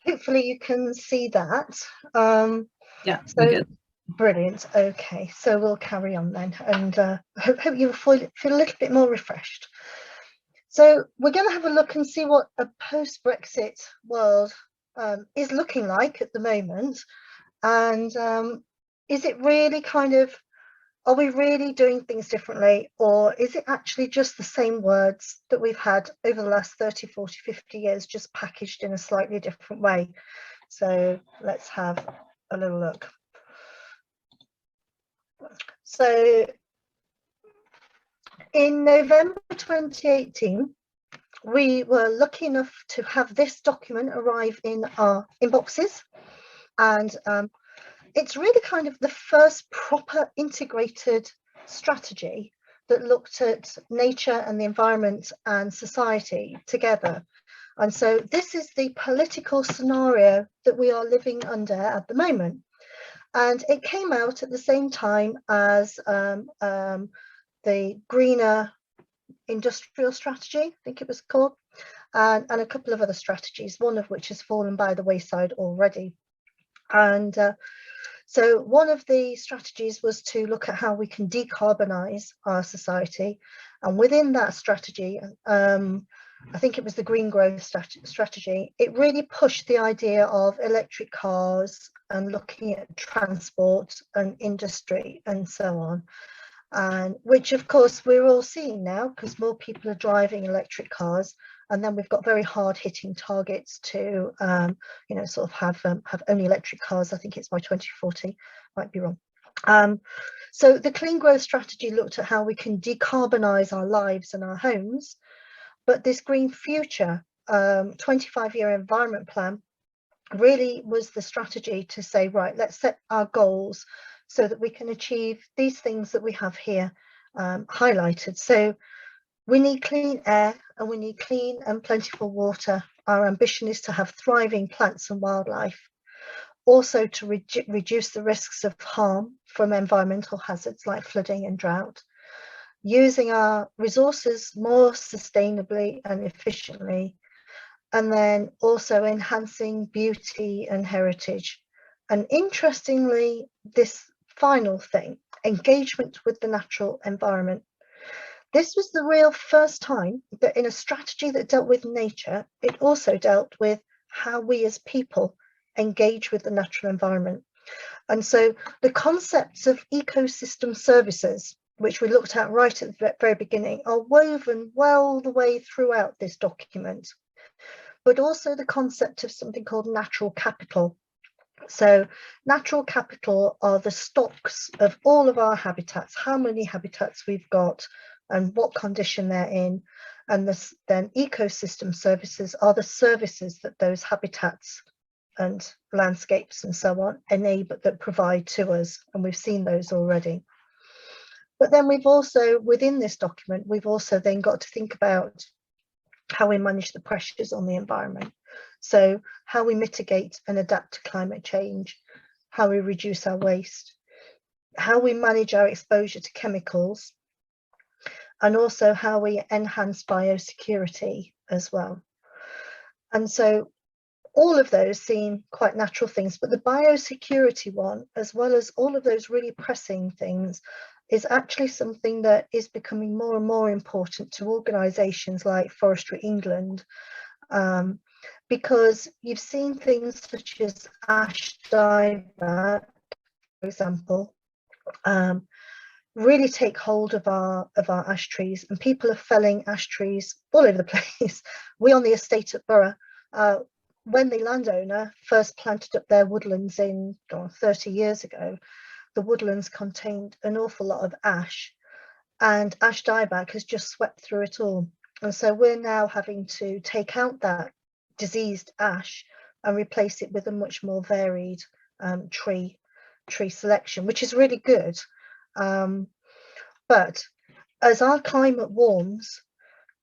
hopefully you can see that. Yeah, so we're good. Brilliant. Okay, so we'll carry on then, and hope you feel a little bit more refreshed. So we're going to have a look and see what a post-Brexit world is looking like at the moment, and is it really kind of, are we really doing things differently, or is it actually just the same words that we've had over the last 30, 40, 50 years, just packaged in a slightly different way? So let's have a little look. So in November 2018, we were lucky enough to have this document arrive in our inboxes, and it's really kind of the first proper integrated strategy that looked at nature and the environment and society together. And so this is the political scenario that we are living under at the moment. And it came out at the same time as the greener industrial strategy, I think it was called, and a couple of other strategies, one of which has fallen by the wayside already. And so one of the strategies was to look at how we can decarbonize our society. And within that strategy, I think it was the green growth strategy, it really pushed the idea of electric cars and looking at transport and industry and so on. And which of course we're all seeing now, because more people are driving electric cars, and then we've got very hard-hitting targets to you know, sort of have only electric cars. I think it's by 2040, might be wrong. So the clean growth strategy looked at how we can decarbonize our lives and our homes, but this green future 25-year environment plan really was the strategy to say, right, let's set our goals so that we can achieve these things that we have here highlighted. So we need clean air and we need clean and plentiful water. Our ambition is to have thriving plants and wildlife. Also to reduce the risks of harm from environmental hazards like flooding and drought. Using our resources more sustainably and efficiently. And then also enhancing beauty and heritage. And interestingly, this final thing, engagement with the natural environment. This was the real first time that in a strategy that dealt with nature, it also dealt with how we as people engage with the natural environment. And so the concepts of ecosystem services, which we looked at right at the very beginning, are woven well the way throughout this document, but also the concept of something called natural capital. So natural capital are the stocks of all of our habitats, how many habitats we've got and what condition they're in. And then ecosystem services are the services that those habitats and landscapes and so on enable, that provide to us. And we've seen those already. But then we've also, within this document, we've also then got to think about how we manage the pressures on the environment. So how we mitigate and adapt to climate change, how we reduce our waste, how we manage our exposure to chemicals, and also how we enhance biosecurity as well. And so all of those seem quite natural things, but the biosecurity one, as well as all of those really pressing things, is actually something that is becoming more and more important to organisations like Forestry England, because you've seen things such as ash dieback, for example, really take hold of our ash trees, and people are felling ash trees all over the place. We on the estate at Borough, when the landowner first planted up their woodlands in 30 years ago, the woodlands contained an awful lot of ash, and ash dieback has just swept through it all. And so we're now having to take out that diseased ash and replace it with a much more varied tree selection, which is really good. But as our climate warms,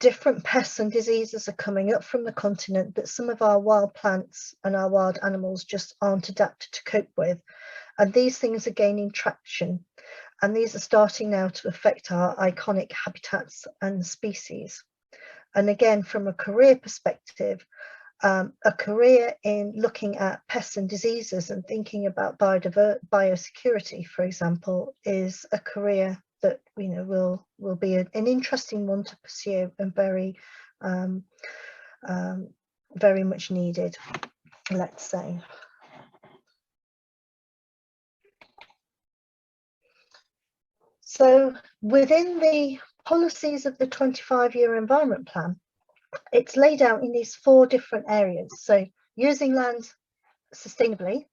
different pests and diseases are coming up from the continent that some of our wild plants and our wild animals just aren't adapted to cope with. And these things are gaining traction, and these are starting now to affect our iconic habitats and species. And again, from a career perspective, a career in looking at pests and diseases and thinking about biosecurity, for example, is a career that will be an interesting one to pursue and very much needed, let's say. So within the policies of the 25-year environment plan, it's laid out in these 4 different areas. So using land sustainably,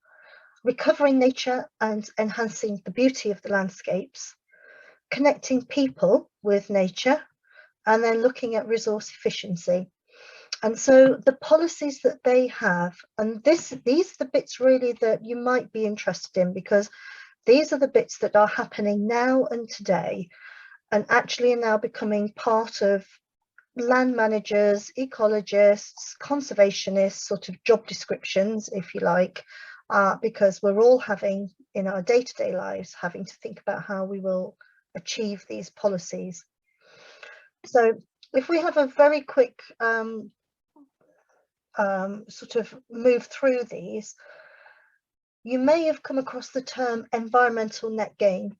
recovering nature and enhancing the beauty of the landscapes, connecting people with nature, and then looking at resource efficiency. And so the policies that they have, and these are the bits really that you might be interested in, because these are the bits that are happening now and today, and actually are now becoming part of land managers, ecologists, conservationists sort of job descriptions, if you like, because we're all having, in our day-to-day lives, having to think about how we will achieve these policies. So if we have a very quick sort of move through these, you may have come across the term environmental net gain,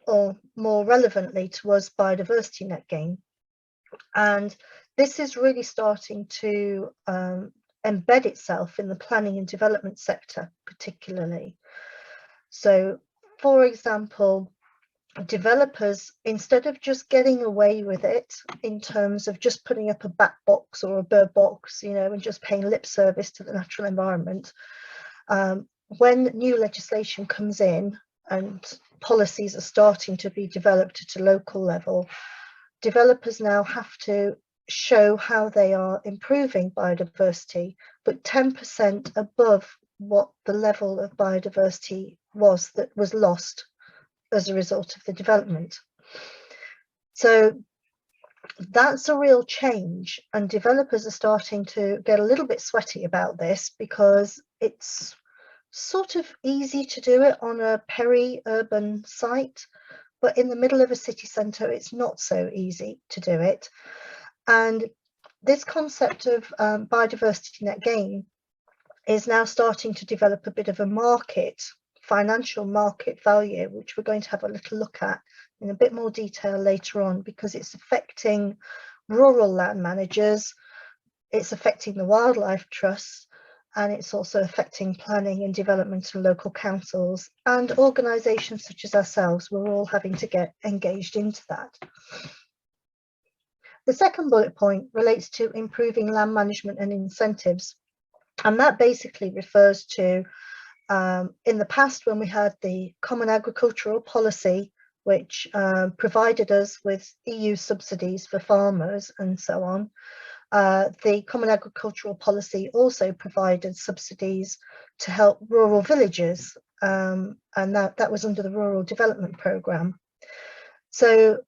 or more relevantly to us, biodiversity net gain. And this is really starting to embed itself in the planning and development sector, particularly. So, for example, developers, instead of just getting away with it in terms of just putting up a bat box or a bird box, and just paying lip service to the natural environment, when new legislation comes in and policies are starting to be developed at a local level, developers now have to show how they are improving biodiversity, but 10% above what the level of biodiversity was that was lost as a result of the development. So that's a real change, and developers are starting to get a little bit sweaty about this, because it's sort of easy to do it on a peri-urban site, but in the middle of a city centre, it's not so easy to do it. And this concept of biodiversity net gain is now starting to develop a bit of a market financial market value, which we're going to have a little look at in a bit more detail later on, because it's affecting rural land managers, it's affecting the wildlife trusts, and it's also affecting planning and development and local councils and organisations such as ourselves. We're all having to get engaged into that. The second bullet point relates to improving land management and incentives, and that basically refers to in the past, when we had the Common Agricultural Policy, which provided us with EU subsidies for farmers and so on, the Common Agricultural Policy also provided subsidies to help rural villages, and that was under the Rural Development Programme. So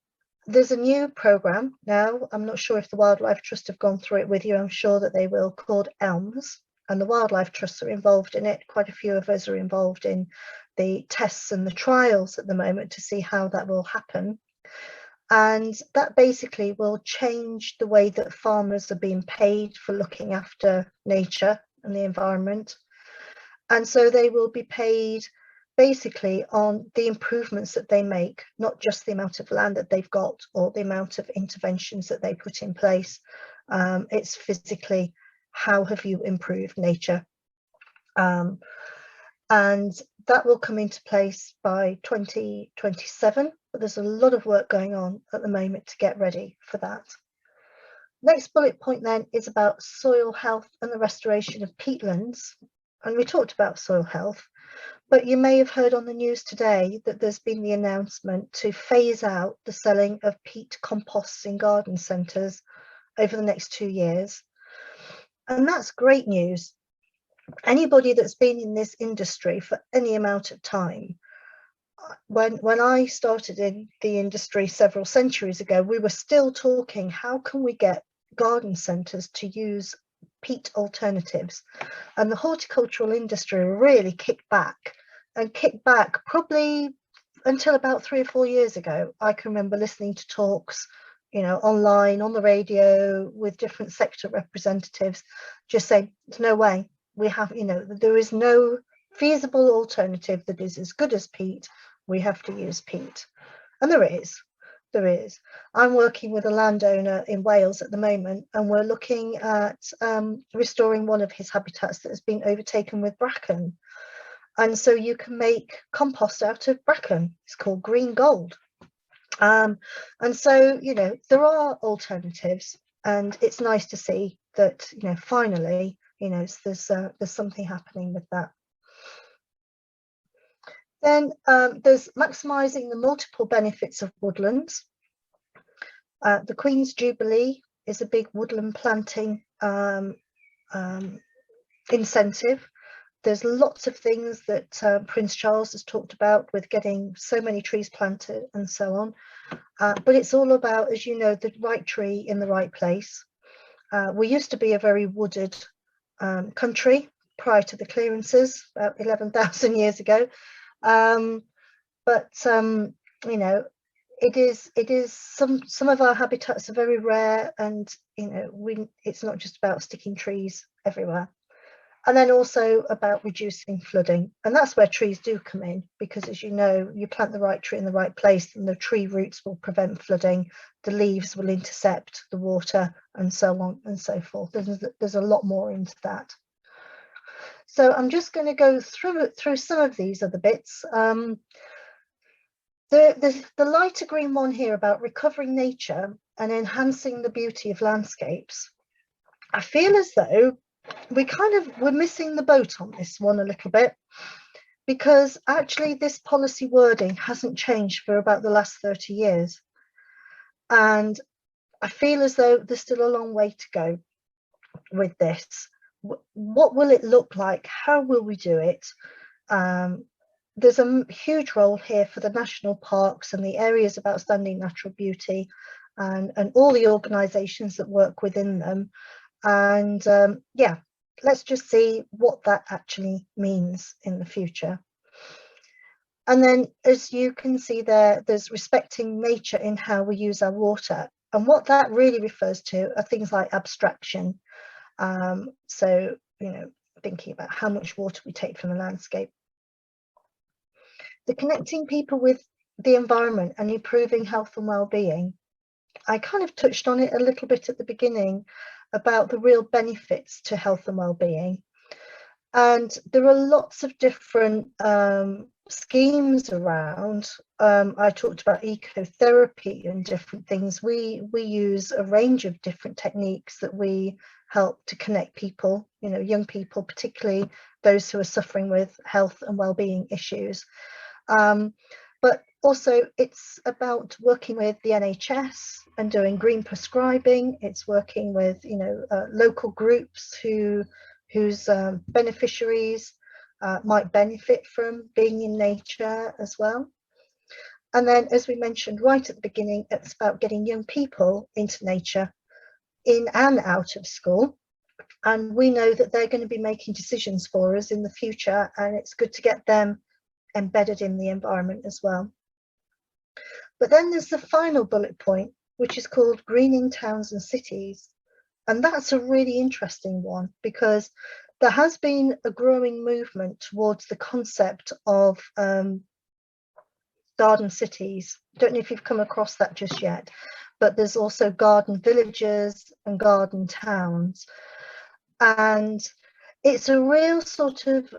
there's a new programme now. I'm not sure if the Wildlife Trust have gone through it with you. I'm sure that they will, called ELMS, and the wildlife trusts are involved in it. Quite a few of us are involved in the tests and the trials at the moment to see how that will happen. And that basically will change the way that farmers are being paid for looking after nature and the environment. And so they will be paid basically on the improvements that they make, not just the amount of land that they've got or the amount of interventions that they put in place. It's physically, how have you improved nature? And that will come into place by 2027, but there's a lot of work going on at the moment to get ready for that. Next bullet point then is about soil health and the restoration of peatlands. And we talked about soil health, but you may have heard on the news today that there's been the announcement to phase out the selling of peat composts in garden centres over the next 2 years. And that's great news. Anybody that's been in this industry for any amount of time, when I started in the industry several centuries ago, we were still talking, how can we get garden centres to use peat alternatives? And the horticultural industry really kicked back probably until about 3 or 4 years ago. I can remember listening to talks, you know, online, on the radio, with different sector representatives, just saying, there's no way. We have, you know, there is no feasible alternative that is as good as peat. We have to use peat. And there is. I'm working with a landowner in Wales at the moment, and we're looking at restoring one of his habitats that has been overtaken with bracken. And so you can make compost out of bracken. It's called green gold. And so, you know, there are alternatives, and it's nice to see that, you know, finally, you know, there's something happening with that. Then there's maximising the multiple benefits of woodlands. The Queen's Jubilee is a big woodland planting incentive. There's lots of things that Prince Charles has talked about with getting so many trees planted and so on. But it's all about, as you know, the right tree in the right place. We used to be a very wooded country prior to the clearances about 11,000 years ago. But you know, it is some of our habitats are very rare, and you know, it's not just about sticking trees everywhere. And then also about reducing flooding, and that's where trees do come in, because as you know, you plant the right tree in the right place and the tree roots will prevent flooding, the leaves will intercept the water, and so on and so forth. There's a lot more into that. So I'm just going to go through some of these other bits. The lighter green one here about recovering nature and enhancing the beauty of landscapes. I feel as though we're missing the boat on this one a little bit, because actually this policy wording hasn't changed for about the last 30 years. And I feel as though there's still a long way to go with this. What will it look like? How will we do it? There's a huge role here for the national parks and the areas of outstanding natural beauty, and all the organisations that work within them. And yeah, let's just see what that actually means in the future. And then, as you can see there's respecting nature in how we use our water. And what that really refers to are things like abstraction. So, you know, thinking about how much water we take from the landscape. The connecting people with the environment and improving health and well-being. I kind of touched on it a little bit at the beginning about the real benefits to health and well-being. And there are lots of different schemes around. I talked about ecotherapy and different things. We use a range of different techniques that we help to connect people, you know, young people, particularly those who are suffering with health and well-being issues. But also it's about working with the NHS and doing green prescribing. It's working with, you know, local groups whose beneficiaries might benefit from being in nature as well. And then, as we mentioned right at the beginning, it's about getting young people into nature in and out of school. And we know that they're going to be making decisions for us in the future, and it's good to get them embedded in the environment as well. But then there's the final bullet point, which is called greening towns and cities. And that's a really interesting one, because there has been a growing movement towards the concept of garden cities. I don't know if you've come across that just yet, but there's also garden villages and garden towns. And it's a real sort of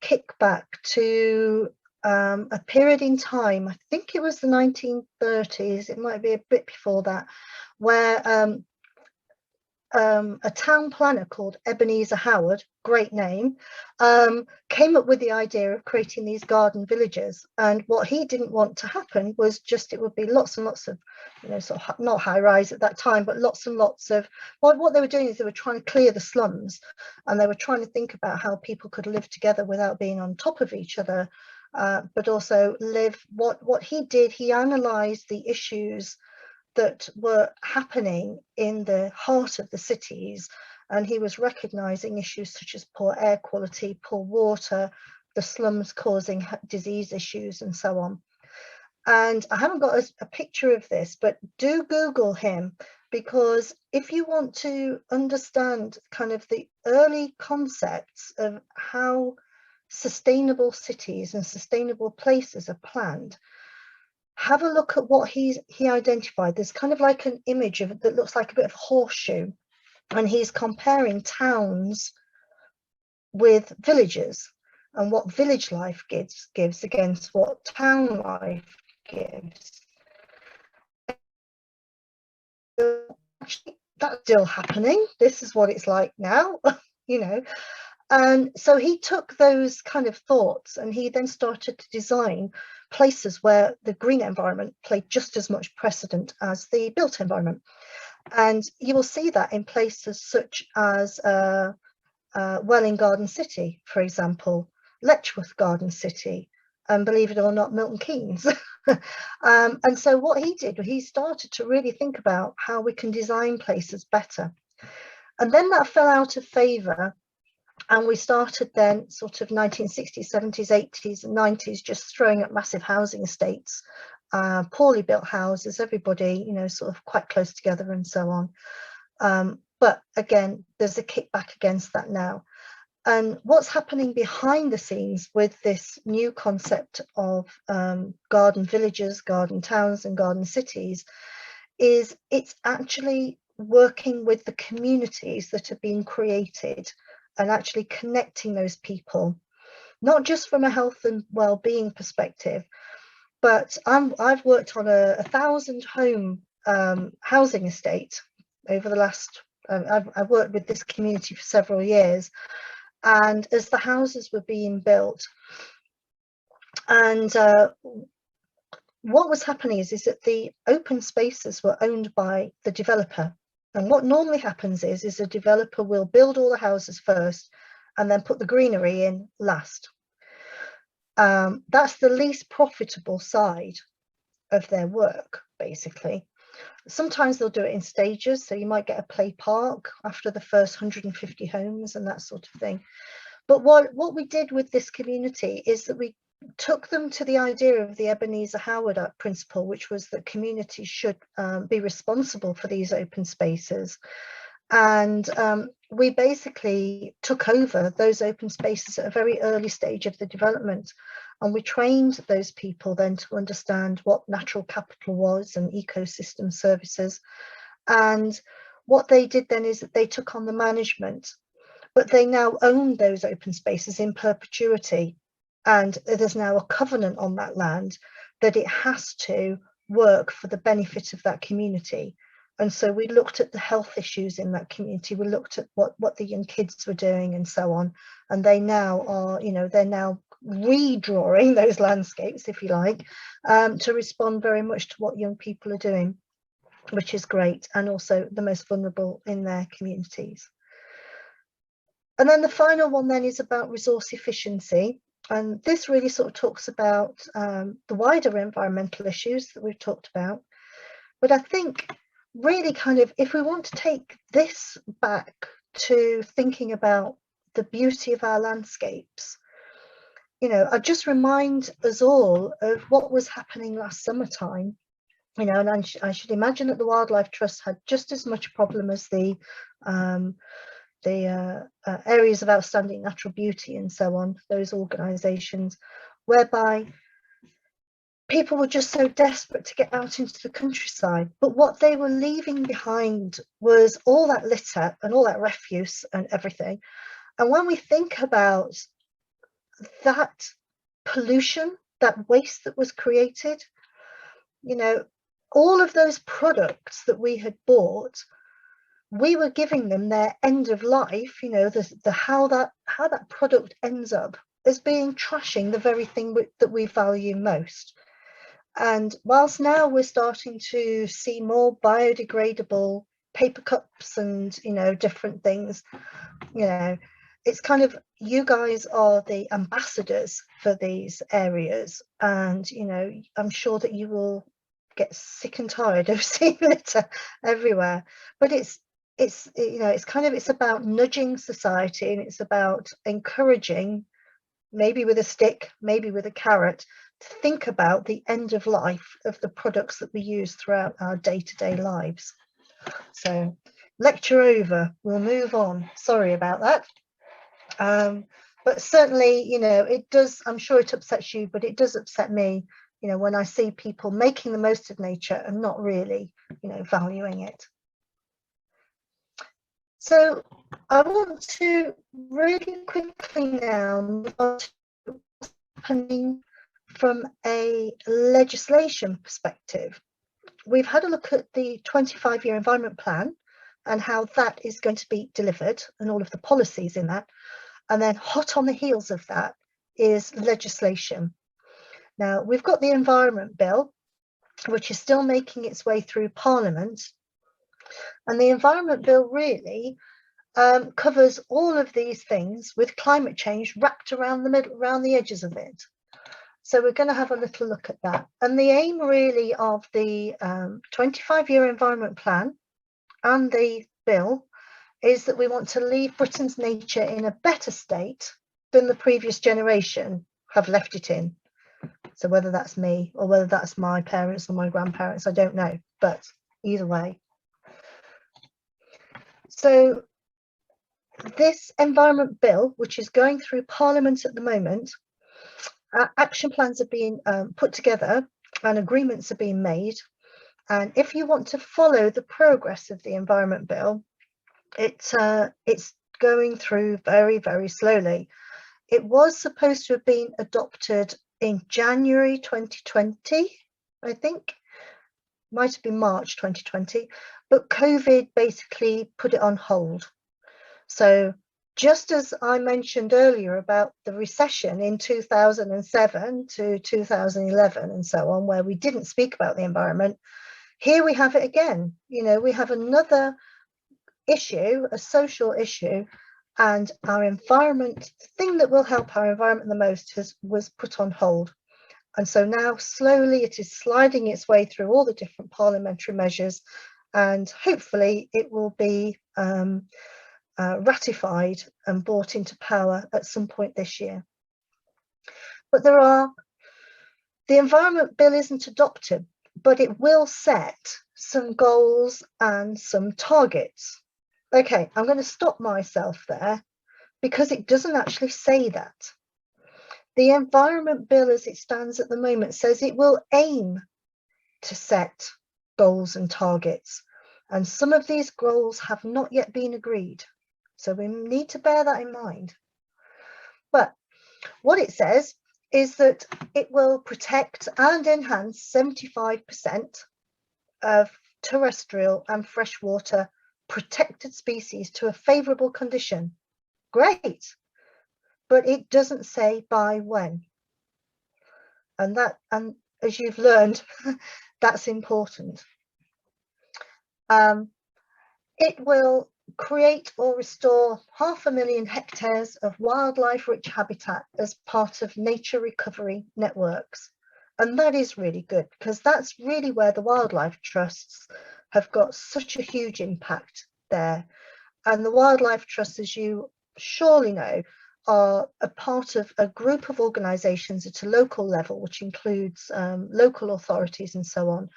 kickback to a period in time, I think it was the 1930s, it might be a bit before that, where a town planner called Ebenezer Howard, great name, came up with the idea of creating these garden villages. And what he didn't want to happen was just, it would be lots and lots of, you know, sort of not high rise at that time, but lots and lots of, well, what they were doing is they were trying to clear the slums, and they were trying to think about how people could live together without being on top of each other, but also live. What he did, he analysed the issues that were happening in the heart of the cities, and he was recognizing issues such as poor air quality, poor water, the slums causing disease issues, and so on. And I haven't got a picture of this, but do Google him, because if you want to understand kind of the early concepts of how sustainable cities and sustainable places are planned, have a look at what he identified. There's kind of like an image of it that looks like a bit of a horseshoe, and he's comparing towns with villages and what village life gives against what town life gives. Actually, that's still happening. This is what it's like now, you know. And so he took those kind of thoughts, and he then started to design places where the green environment played just as much precedent as the built environment. And you will see that in places such as Welling Garden City, for example, Letchworth Garden City, and believe it or not, Milton Keynes. And so what he did, he started to really think about how we can design places better. And then that fell out of favour. And we started then sort of 1960s, 70s, 80s and 90s, just throwing up massive housing estates, poorly built houses, everybody, you know, sort of quite close together and so on. But again, there's a kickback against that now. And what's happening behind the scenes with this new concept of garden villages, garden towns and garden cities is it's actually working with the communities that are being created and actually connecting those people, not just from a health and well-being perspective, but I've worked on a 1,000 home housing estate over the last, I've worked with this community for several years, and as the houses were being built, and what was happening is that the open spaces were owned by the developer. And what normally happens is a developer will build all the houses first and then put the greenery in last. That's the least profitable side of their work, basically. Sometimes they'll do it in stages, so you might get a play park after the first 150 homes and that sort of thing. But what we did with this community is that we took them to the idea of the Ebenezer Howard principle, which was that communities should be responsible for these open spaces. And we basically took over those open spaces at a very early stage of the development. And we trained those people then to understand what natural capital was and ecosystem services. And what they did then is that they took on the management, but they now own those open spaces in perpetuity. And there's now a covenant on that land that it has to work for the benefit of that community. And so we looked at the health issues in that community. We looked at what the young kids were doing and so on. And they now are, you know, they're now redrawing those landscapes, if you like, to respond very much to what young people are doing, which is great, and also the most vulnerable in their communities. And then the final one then is about resource efficiency. And this really sort of talks about the wider environmental issues that we've talked about. But I think really kind of, if we want to take this back to thinking about the beauty of our landscapes, you know, I just remind us all of what was happening last summertime, you know, and I should imagine that the Wildlife Trust had just as much problem as the areas of outstanding natural beauty and so on, those organisations, whereby people were just so desperate to get out into the countryside. But what they were leaving behind was all that litter and all that refuse and everything. And when we think about that pollution, that waste that was created, you know, all of those products that we had bought, we were giving them their end of life, you know, how that product ends up as being trashing the very thing that we value most. And whilst now we're starting to see more biodegradable paper cups and, you know, different things, you know, it's kind of, you guys are the ambassadors for these areas, and, you know, I'm sure that you will get sick and tired of seeing litter everywhere. But it's you know, it's kind of, it's about nudging society, and it's about encouraging, maybe with a stick, maybe with a carrot, to think about the end of life of the products that we use throughout our day-to-day lives. So lecture over, we'll move on. Sorry about that. But certainly, you know, it does, I'm sure it upsets you, but it does upset me, you know, when I see people making the most of nature and not really, you know, valuing it. So I want to really quickly now move on to what's happening from a legislation perspective. We've had a look at the 25-year environment plan and how that is going to be delivered and all of the policies in that. And then hot on the heels of that is legislation. Now, we've got the Environment Bill, which is still making its way through Parliament. And the Environment Bill really covers all of these things with climate change wrapped around the middle, around the edges of it. So we're going to have a little look at that. And the aim really of the 25-year environment plan and the bill is that we want to leave Britain's nature in a better state than the previous generation have left it in. So whether that's me or whether that's my parents or my grandparents, I don't know, but either way. So this environment bill, which is going through Parliament at the moment, action plans are being put together and agreements are being made. And if you want to follow the progress of the environment bill, it's going through very, very slowly. It was supposed to have been adopted in January 2020, I think. Might have been March 2020, but COVID basically put it on hold. So just as I mentioned earlier about the recession in 2007 to 2011 and so on, where we didn't speak about the environment, here we have it again. You know, we have another issue, a social issue, and our environment, the thing that will help our environment the most was put on hold. And so now slowly it is sliding its way through all the different parliamentary measures, and hopefully it will be ratified and brought into power at some point this year. But the environment bill isn't adopted, but it will set some goals and some targets. Okay, I'm going to stop myself there because it doesn't actually say that. The Environment Bill as it stands at the moment says it will aim to set goals and targets, and some of these goals have not yet been agreed, so we need to bear that in mind. But what it says is that it will protect and enhance 75% of terrestrial and freshwater protected species to a favourable condition. Great, but it doesn't say by when. And as you've learned, that's important. It will create or restore 500,000 hectares of wildlife-rich habitat as part of nature recovery networks. And that is really good, because that's really where the wildlife trusts have got such a huge impact there. And the wildlife trusts, as you surely know, are a part of a group of organisations at a local level, which includes local authorities and so on,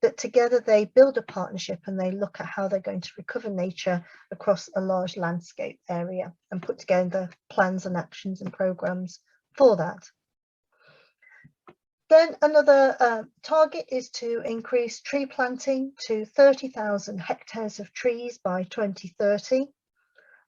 that together they build a partnership and they look at how they're going to recover nature across a large landscape area and put together plans and actions and programmes for that. Then another target is to increase tree planting to 30,000 hectares of trees by 2030.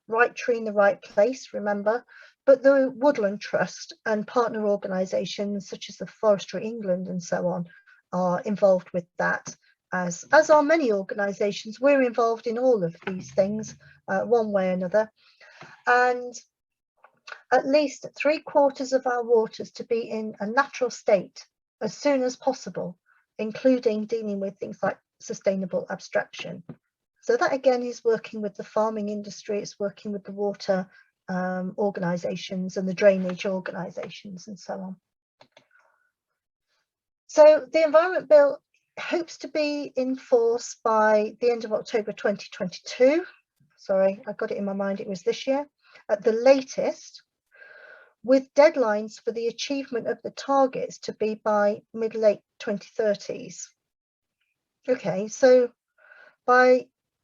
Right tree in the right place, remember, but the Woodland Trust and partner organisations such as the Forestry England and so on are involved with that, as are many organisations. We're involved in all of these things one way or another, and at least 3/4 of our waters to be in a natural state as soon as possible, including dealing with things like sustainable abstraction. So that again is working with the farming industry, it's working with the water organisations and the drainage organisations and so on. So the Environment Bill hopes to be in force by the end of October 2022. Sorry, I got it in my mind, it was this year, at the latest, with deadlines for the achievement of the targets to be by mid-late 2030s. Okay, so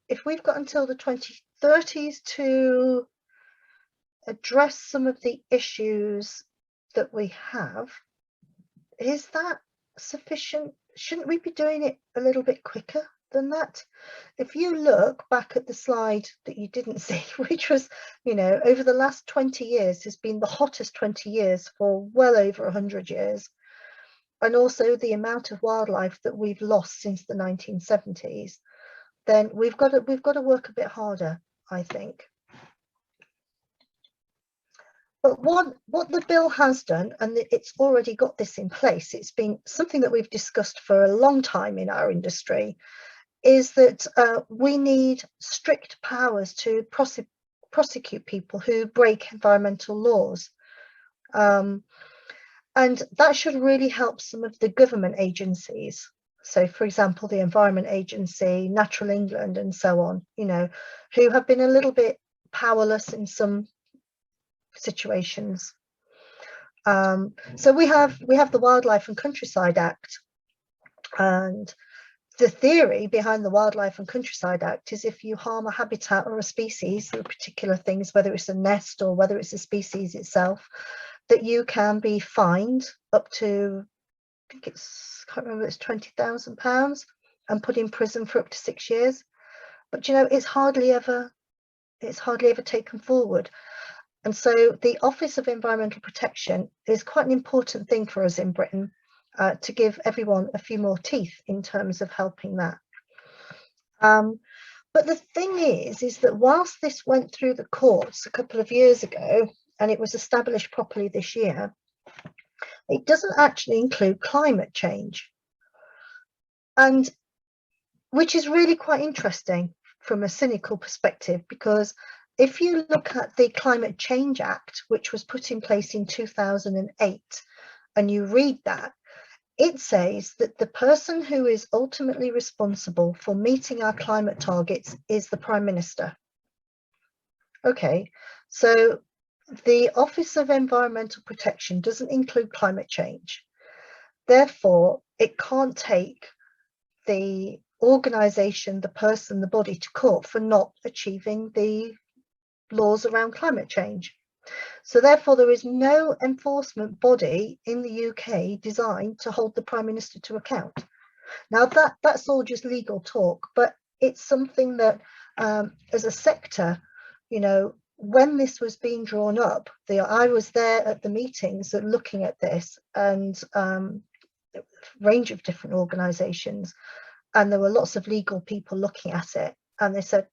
if we've got until the 2030s to address some of the issues that we have, is that sufficient? Shouldn't we be doing it a little bit quicker than that? If you look back at the slide that you didn't see, which was, you know, over the last 20 years has been the hottest 20 years for well over 100 years, and also the amount of wildlife that we've lost since the 1970s, then we've got to work a bit harder, I think. But what the bill has done, and it's already got this in place, it's been something that we've discussed for a long time in our industry, is that we need strict powers to prosecute people who break environmental laws. And that should really help some of the government agencies. So, for example, the Environment Agency, Natural England and so on, you know, who have been a little bit powerless in some situations. So we have the Wildlife and Countryside Act, and the theory behind the Wildlife and Countryside Act is if you harm a habitat or a species or particular things, whether it's a nest or whether it's a species itself, that you can be fined up to, I think it's, I can't remember, it's £20,000 and put in prison for up to 6 years. But you know, it's hardly ever taken forward. And so the Office of Environmental Protection is quite an important thing for us in Britain, to give everyone a few more teeth in terms of helping that. But the thing is that whilst this went through the courts a couple of years ago and it was established properly this year, it doesn't actually include climate change, and which is really quite interesting from a cynical perspective, because if you look at the Climate Change Act, which was put in place in 2008, and you read that, it says that the person who is ultimately responsible for meeting our climate targets is the Prime Minister. Okay, so the Office of Environmental Protection doesn't include climate change. Therefore, it can't take the organisation, the person, the body to court for not achieving the laws around climate change. So therefore, there is no enforcement body in the UK designed to hold the Prime Minister to account. Now that's all just legal talk, but it's something that as a sector, you know, when this was being drawn up, I was there at the meetings looking at this, and a range of different organisations, and there were lots of legal people looking at it, and they said,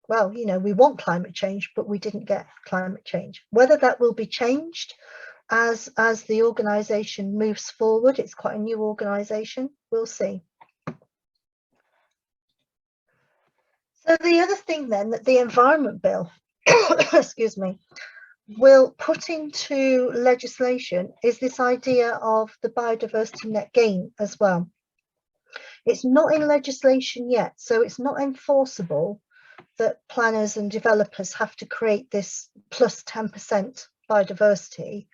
well, you know, we want climate change, but we didn't get climate change. Whether that will be changed as the organisation moves forward, it's quite a new organisation, we'll see. So the other thing then that the Environment Bill, excuse me, will put into legislation is this idea of the Biodiversity Net Gain as well. It's not in legislation yet, so it's not enforceable that planners and developers have to create this plus 10% biodiversity.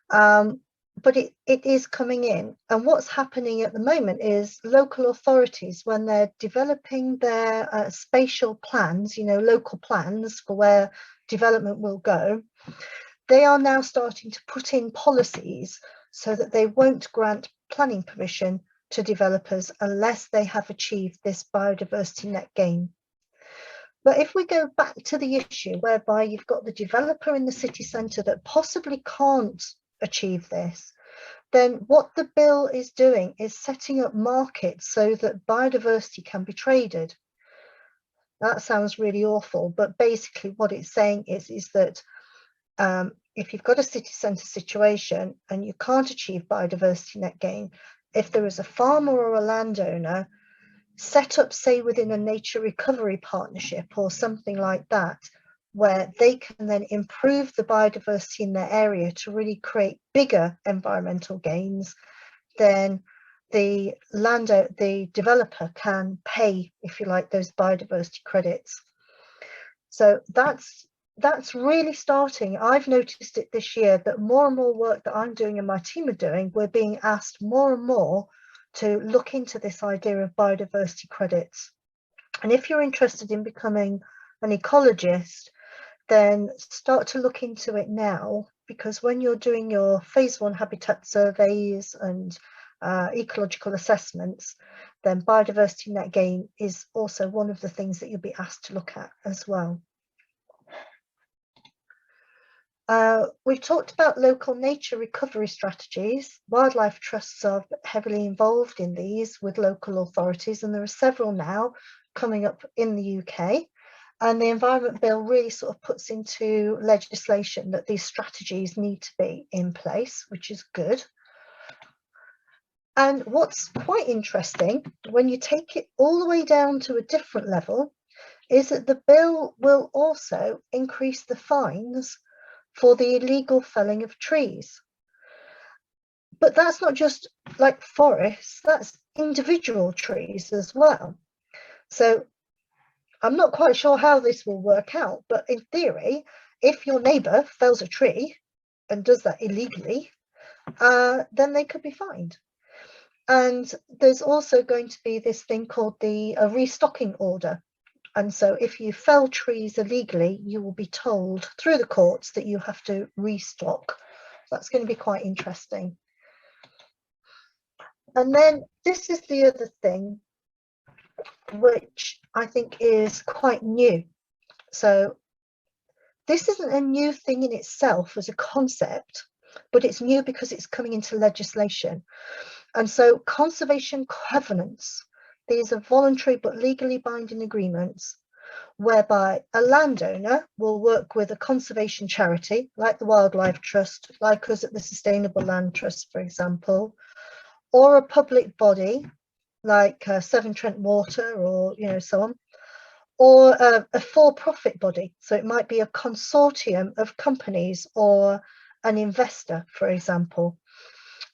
But it is coming in, and what's happening at the moment is local authorities, when they're developing their spatial plans, you know, local plans for where development will go, they are now starting to put in policies so that they won't grant planning permission to developers unless they have achieved this biodiversity net gain. But if we go back to the issue whereby you've got the developer in the city centre that possibly can't achieve this, then what the bill is doing is setting up markets so that biodiversity can be traded. That sounds really awful, but basically what it's saying is that if you've got a city centre situation and you can't achieve biodiversity net gain, if there is a farmer or a landowner set up, say, within a nature recovery partnership or something like that, where they can then improve the biodiversity in their area to really create bigger environmental gains, then the developer can pay, if you like, those biodiversity credits. So that's really starting. I've noticed it this year that more and more work that I'm doing and my team are doing, we're being asked more and more to look into this idea of biodiversity credits. And if you're interested in becoming an ecologist, then start to look into it now, because when you're doing your phase 1 habitat surveys and ecological assessments, then biodiversity net gain is also one of the things that you'll be asked to look at as well. We've talked about local nature recovery strategies. Wildlife trusts are heavily involved in these with local authorities, and there are several now coming up in the UK. And the Environment Bill really sort of puts into legislation that these strategies need to be in place, which is good. And what's quite interesting, when you take it all the way down to a different level, is that the bill will also increase the fines for the illegal felling of trees. But that's not just like forests, that's individual trees as well. So I'm not quite sure how this will work out, but in theory, if your neighbour fells a tree and does that illegally, then they could be fined. And there's also going to be this thing called the restocking order. And so if you fell trees illegally, you will be told through the courts that you have to restock. That's going to be quite interesting. And then this is the other thing, which I think is quite new. So this isn't a new thing in itself as a concept, but it's new because it's coming into legislation. And so conservation covenants, these are voluntary but legally binding agreements whereby a landowner will work with a conservation charity like the Wildlife Trust, like us at the Sustainable Land Trust, for example, or a public body like Severn Trent Water, or so on, or a for-profit body. So it might be a consortium of companies or an investor, for example.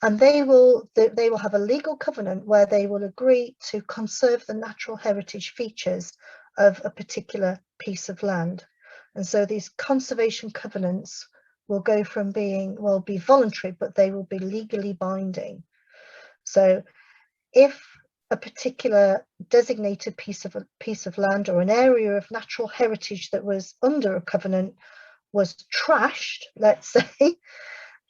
And they will have a legal covenant where they will agree to conserve the natural heritage features of a particular piece of land. And so these conservation covenants will go from be voluntary, but they will be legally binding. So if a particular designated piece of land or an area of natural heritage that was under a covenant was trashed, let's say,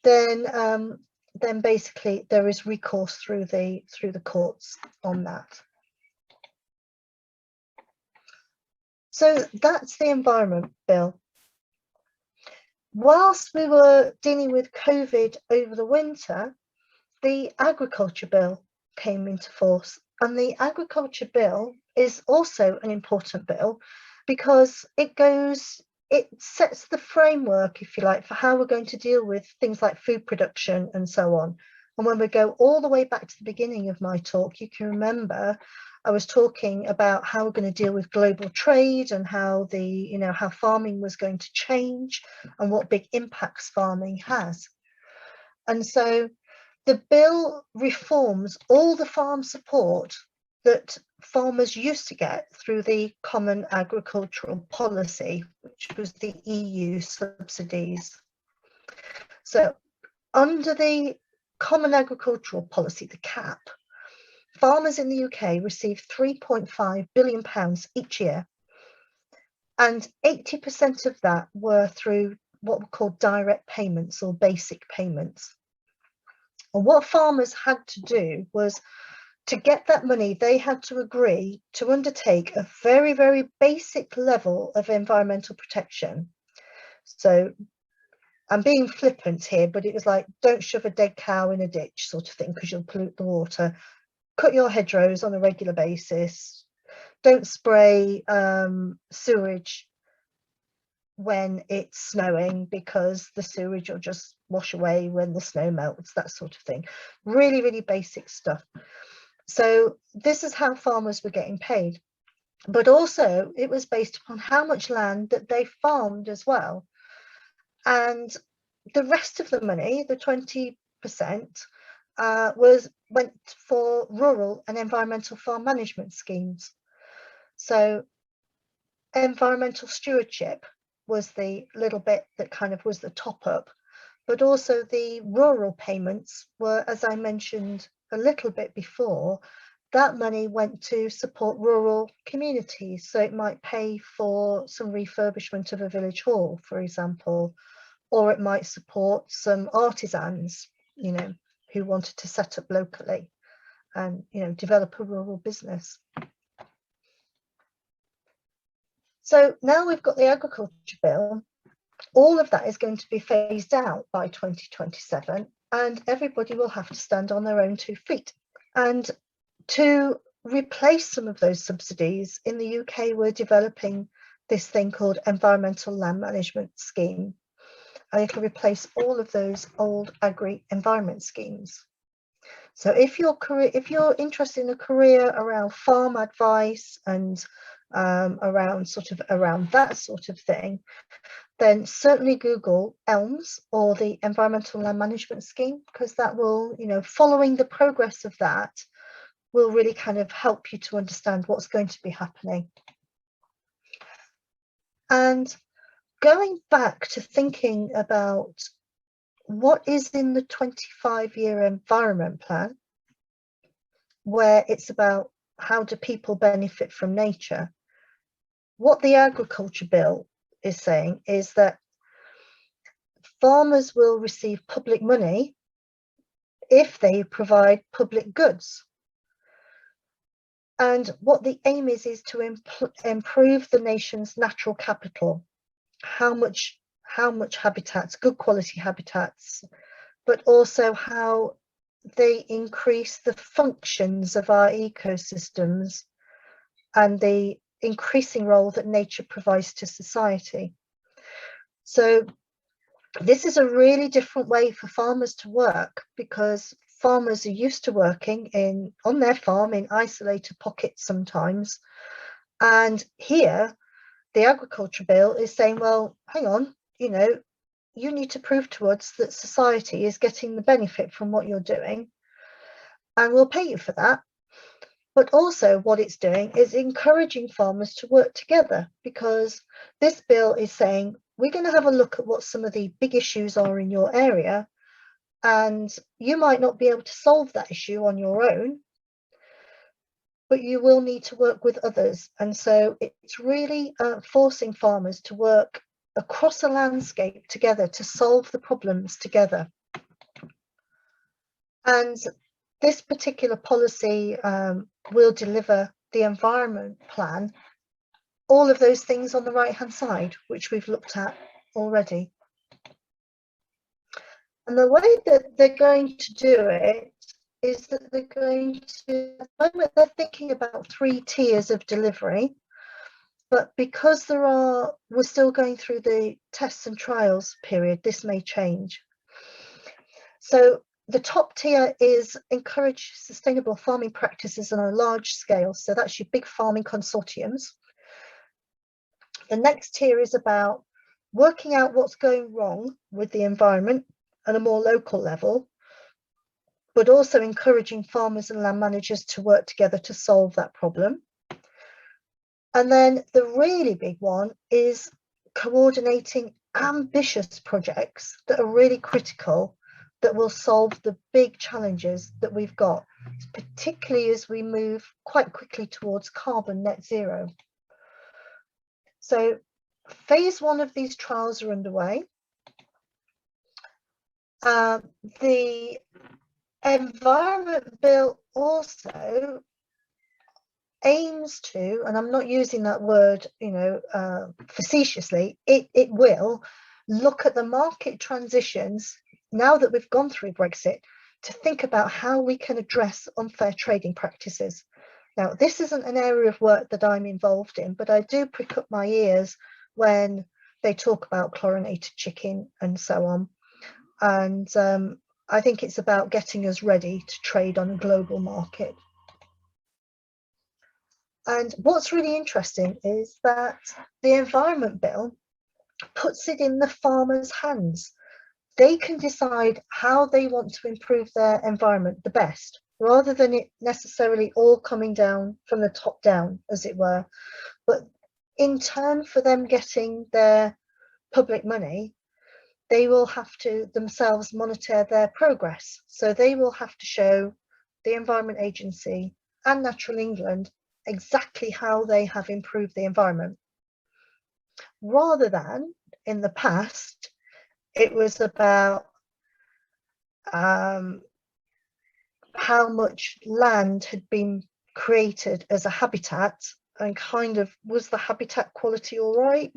then basically there is recourse through the courts on that. So that's the Environment Bill. Whilst we were dealing with COVID over the winter, the Agriculture Bill came into force, and the Agriculture Bill is also an important bill because it sets the framework, if you like, for how we're going to deal with things like food production and so on. And when we go all the way back to the beginning of my talk, you can remember I was talking about how we're going to deal with global trade and how how farming was going to change and what big impacts farming has. And so the bill reforms all the farm support that farmers used to get through the Common Agricultural Policy, which was the EU subsidies. So under the Common Agricultural Policy, the CAP, farmers in the UK receive £3.5 billion each year, and 80% of that were through what were called direct payments or basic payments. And what farmers had to do was, to get that money, they had to agree to undertake a very, very basic level of environmental protection. So I'm being flippant here, but it was like, don't shove a dead cow in a ditch sort of thing, because you'll pollute the water. Cut your hedgerows on a regular basis. Don't spray sewage when it's snowing, because the sewage will just wash away when the snow melts, that sort of thing. Really, really basic stuff. So this is how farmers were getting paid. But also it was based upon how much land that they farmed as well. And the rest of the money, the 20%, went for rural and environmental farm management schemes. So environmental stewardship was the little bit that kind of was the top up, but also the rural payments were, as I mentioned a little bit before, that money went to support rural communities. So it might pay for some refurbishment of a village hall, for example, or it might support some artisans, who wanted to set up locally and, develop a rural business. So now we've got the Agriculture Bill. All of that is going to be phased out by 2027, and everybody will have to stand on their own 2 feet. And to replace some of those subsidies, in the UK, we're developing this thing called Environmental Land Management Scheme, and it'll replace all of those old agri-environment schemes. So if you're interested in a career around farm advice and around that sort of thing, then certainly Google ELMS or the Environmental Land Management Scheme, because that will, following the progress of that will really kind of help you to understand what's going to be happening. And going back to thinking about what is in the 25-year environment plan, where it's about how do people benefit from nature, what the Agriculture Bill is saying is that farmers will receive public money if they provide public goods. And what the aim is to improve the nation's natural capital. How much habitats, good quality habitats, but also how they increase the functions of our ecosystems and the increasing role that nature provides to society. So this is a really different way for farmers to work, because farmers are used to working on their farm in isolated pockets sometimes. And here, the Agriculture Bill is saying, well, hang on, you need to prove to us that society is getting the benefit from what you're doing, and we'll pay you for that. But also what it's doing is encouraging farmers to work together, because this bill is saying, we're going to have a look at what some of the big issues are in your area, and you might not be able to solve that issue on your own, but you will need to work with others. And so it's really forcing farmers to work across a landscape together to solve the problems together. And this particular policy will deliver the environment plan, all of those things on the right hand side, which we've looked at already. And the way that they're going to do it is that they're going to, at the moment they're thinking about 3 tiers of delivery, but because we're still going through the tests and trials period, this may change. So the top tier is encourage sustainable farming practices on a large scale. So that's your big farming consortiums. The next tier is about working out what's going wrong with the environment at a more local level, but also encouraging farmers and land managers to work together to solve that problem. And then the really big one is coordinating ambitious projects that are really critical, that will solve the big challenges that we've got, particularly as we move quite quickly towards carbon net zero. So phase 1 of these trials are underway. The Environment Bill also aims to, and I'm not using that word, facetiously, it will look at the market transitions now that we've gone through Brexit, to think about how we can address unfair trading practices. Now, this isn't an area of work that I'm involved in, but I do prick up my ears when they talk about chlorinated chicken and so on. And I think it's about getting us ready to trade on a global market. And what's really interesting is that the Environment Bill puts it in the farmers' hands. They can decide how they want to improve their environment the best, rather than it necessarily all coming down from the top down, as it were. But in turn for them getting their public money, they will have to themselves monitor their progress. So they will have to show the Environment Agency and Natural England exactly how they have improved the environment. Rather than in the past, it was about how much land had been created as a habitat, and kind of, was the habitat quality all right?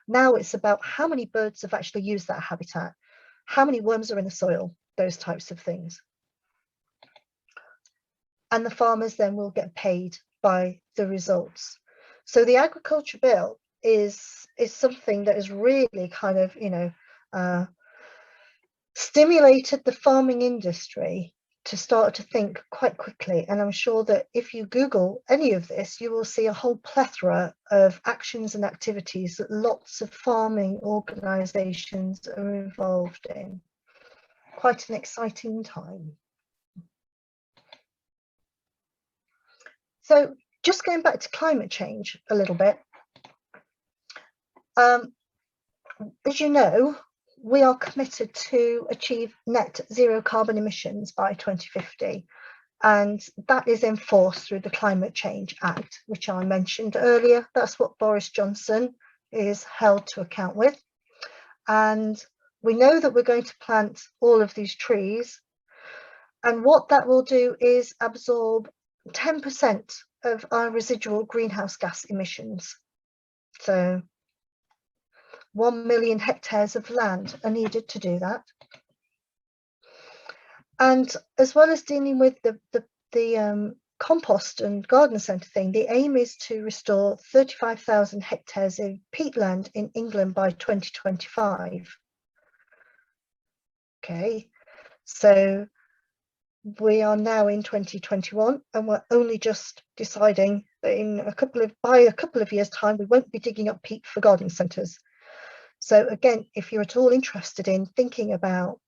Now it's about how many birds have actually used that habitat, how many worms are in the soil, those types of things. And the farmers then will get paid by the results. So the Agriculture Bill is something that has really kind of, stimulated the farming industry to start to think quite quickly. And I'm sure that if you Google any of this, you will see a whole plethora of actions and activities that lots of farming organisations are involved in. Quite an exciting time. So just going back to climate change a little bit. As you know, we are committed to achieve net zero carbon emissions by 2050. And that is enforced through the Climate Change Act, which I mentioned earlier. That's what Boris Johnson is held to account with. And we know that we're going to plant all of these trees. And what that will do is absorb 10% of our residual greenhouse gas emissions. So 1 million hectares of land are needed to do that. And as well as dealing with the compost and garden centre thing, the aim is to restore 35,000 hectares of peatland in England by 2025. Okay, so we are now in 2021, and we're only just deciding that by a couple of years' time, we won't be digging up peat for garden centres. So again, if you're at all interested in thinking about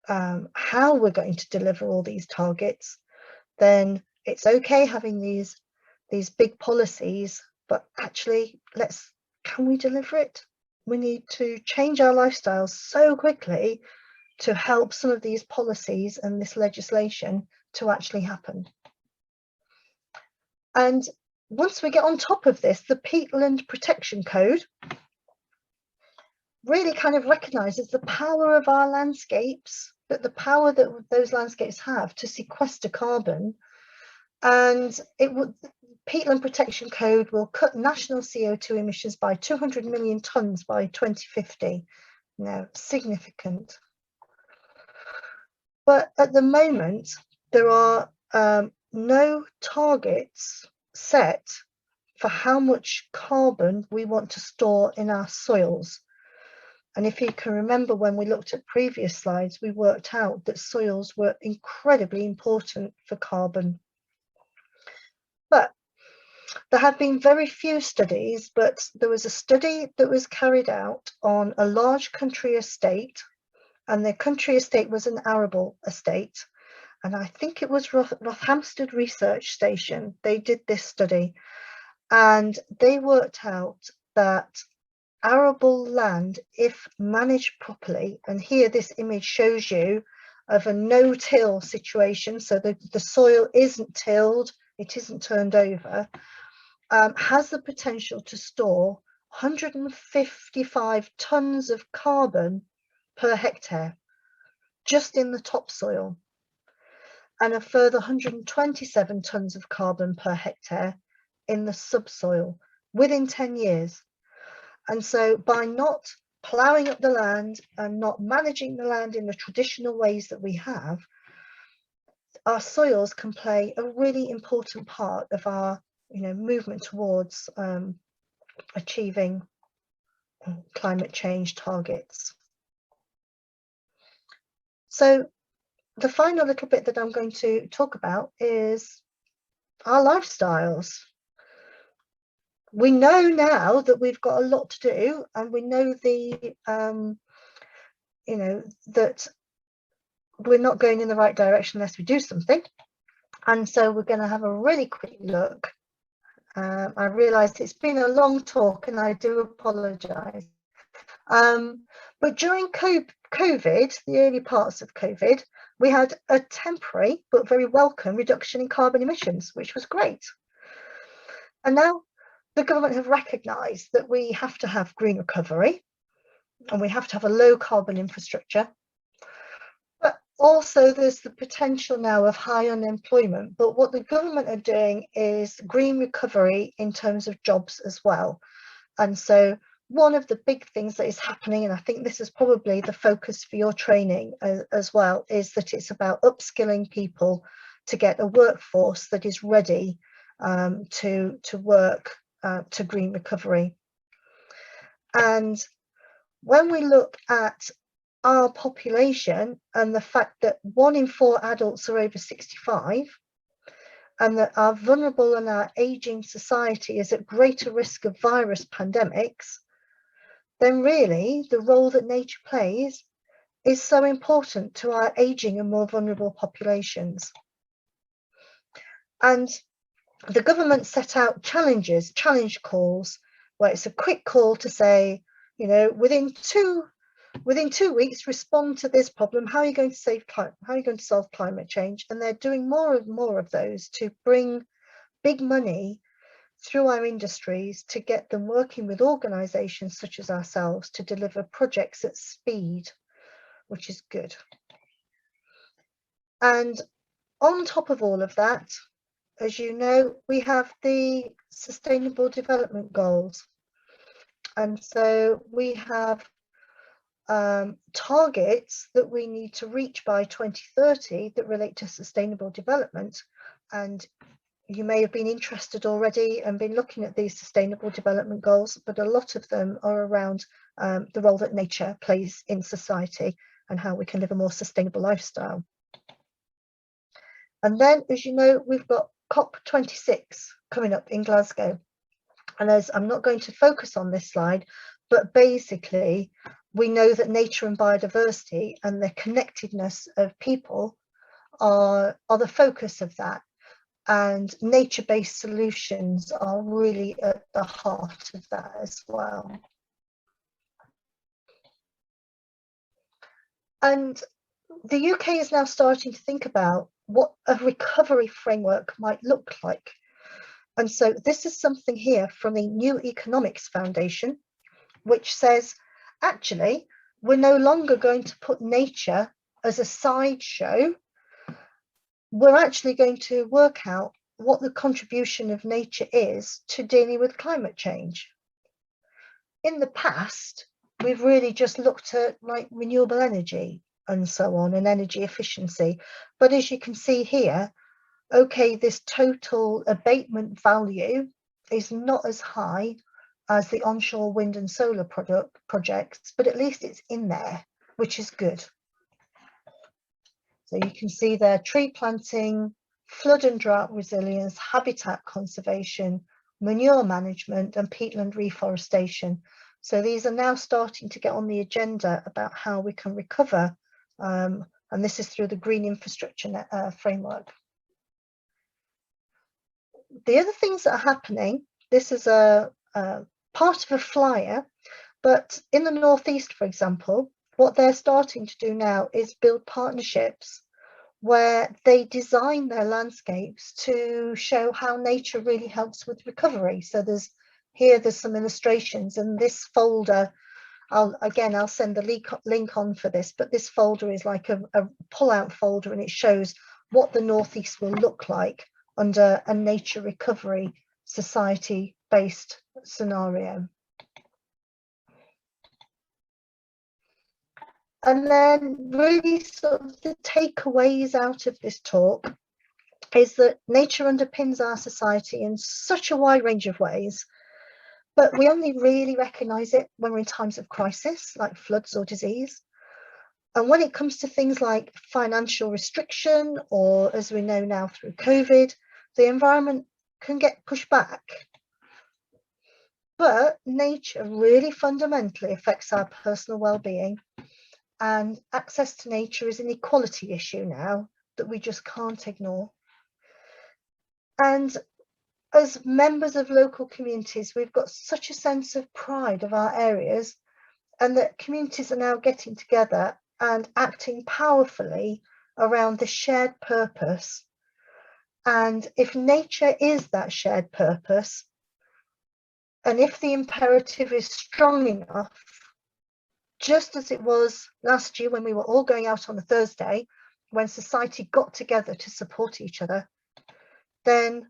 how we're going to deliver all these targets, then it's okay having these big policies, but actually, can we deliver it? We need to change our lifestyles so quickly to help some of these policies and this legislation to actually happen. And once we get on top of this, the Peatland Protection Code really kind of recognises the power of our landscapes, but the power that those landscapes have to sequester carbon. And Peatland Protection Code will cut national CO2 emissions by 200 million tonnes by 2050. Now, significant. But at the moment, there are no targets set for how much carbon we want to store in our soils. And if you can remember, when we looked at previous slides, we worked out that soils were incredibly important for carbon. But there have been very few studies, but there was a study that was carried out on a large country estate, and the country estate was an arable estate. And I think it was Rothamsted Research Station. They did this study, and they worked out that arable land, if managed properly, and here this image shows you of a no-till situation, so the soil isn't tilled, it isn't turned over, has the potential to store 155 tonnes of carbon per hectare just in the topsoil, and a further 127 tonnes of carbon per hectare in the subsoil within 10 years. And so by not ploughing up the land and not managing the land in the traditional ways that we have, our soils can play a really important part of our movement towards achieving climate change targets. So the final little bit that I'm going to talk about is our lifestyles. We know now that we've got a lot to do, and we know that we're not going in the right direction unless we do something. And so we're going to have a really quick look. I realised it's been a long talk, and I do apologise. But during COVID, the early parts of COVID, we had a temporary but very welcome reduction in carbon emissions, which was great. And now the government have recognised that we have to have green recovery, and we have to have a low carbon infrastructure. But also there's the potential now of high unemployment. But what the government are doing is green recovery in terms of jobs as well. And so one of the big things that is happening, and I think this is probably the focus for your training as well, is that it's about upskilling people to get a workforce that is ready to work to green recovery. And when we look at our population and the fact that 1 in 4 adults are over 65, and that our vulnerable and our aging society is at greater risk of virus pandemics, then really the role that nature plays is so important to our aging and more vulnerable populations. And the government set out challenge calls, where it's a quick call to say, within two weeks, respond to this problem. How are you going to solve climate change? And they're doing more and more of those to bring big money through our industries to get them working with organisations such as ourselves to deliver projects at speed, which is good. And on top of all of that, as you know, we have the Sustainable Development Goals. And so we have targets that we need to reach by 2030 that relate to sustainable development. And you may have been interested already and been looking at these Sustainable Development Goals, but a lot of them are around the role that nature plays in society and how we can live a more sustainable lifestyle. And then, as you know, we've got COP26 coming up in Glasgow. And as I'm not going to focus on this slide, but basically we know that nature and biodiversity and the connectedness of people are the focus of that. And nature-based solutions are really at the heart of that as well. And the UK is now starting to think about what a recovery framework might look like. And so this is something here from the New Economics Foundation, which says Actually, we're no longer going to put nature as a sideshow. We're actually going to work out what the contribution of nature is to dealing with climate change. In the past, we've really just looked at like renewable energy and so on, and energy efficiency. But as you can see here, okay, this total abatement value is not as high as the onshore wind and solar projects, but at least it's in there, which is good. So you can see there tree planting, flood and drought resilience, habitat conservation, manure management, and peatland reforestation. So these are now starting to get on the agenda about how we can recover, and this is through the Green Infrastructure Framework. The other things that are happening, this is a part of a flyer, but in the Northeast, for example, what they're starting to do now is build partnerships where they design their landscapes to show how nature really helps with recovery. So there's some illustrations, and this folder, I'll send the link on for this, but this folder is like a pull-out folder, and it shows what the Northeast will look like under a nature recovery society-based scenario. And then really sort of the takeaways out of this talk is that nature underpins our society in such a wide range of ways, but we only really recognise it when we're in times of crisis, like floods or disease. And when it comes to things like financial restriction, or as we know now through COVID, the environment can get pushed back. But nature really fundamentally affects our personal well-being, and access to nature is an equality issue now that we just can't ignore. And as members of local communities, we've got such a sense of pride of our areas, and that communities are now getting together and acting powerfully around the shared purpose. And if nature is that shared purpose, and if the imperative is strong enough, just as it was last year when we were all going out on a Thursday, when society got together to support each other, then,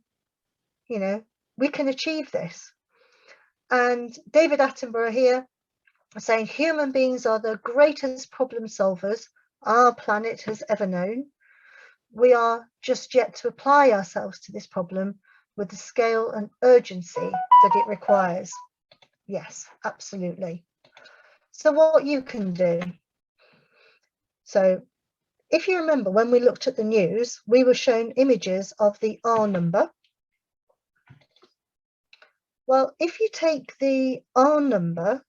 you know, we can achieve this. And David Attenborough here saying human beings are the greatest problem solvers our planet has ever known. We are just yet to apply ourselves to this problem with the scale and urgency that it requires. Yes, absolutely. So what you can do. So if you remember, when we looked at the news, we were shown images of the R number. Well, if you take the R number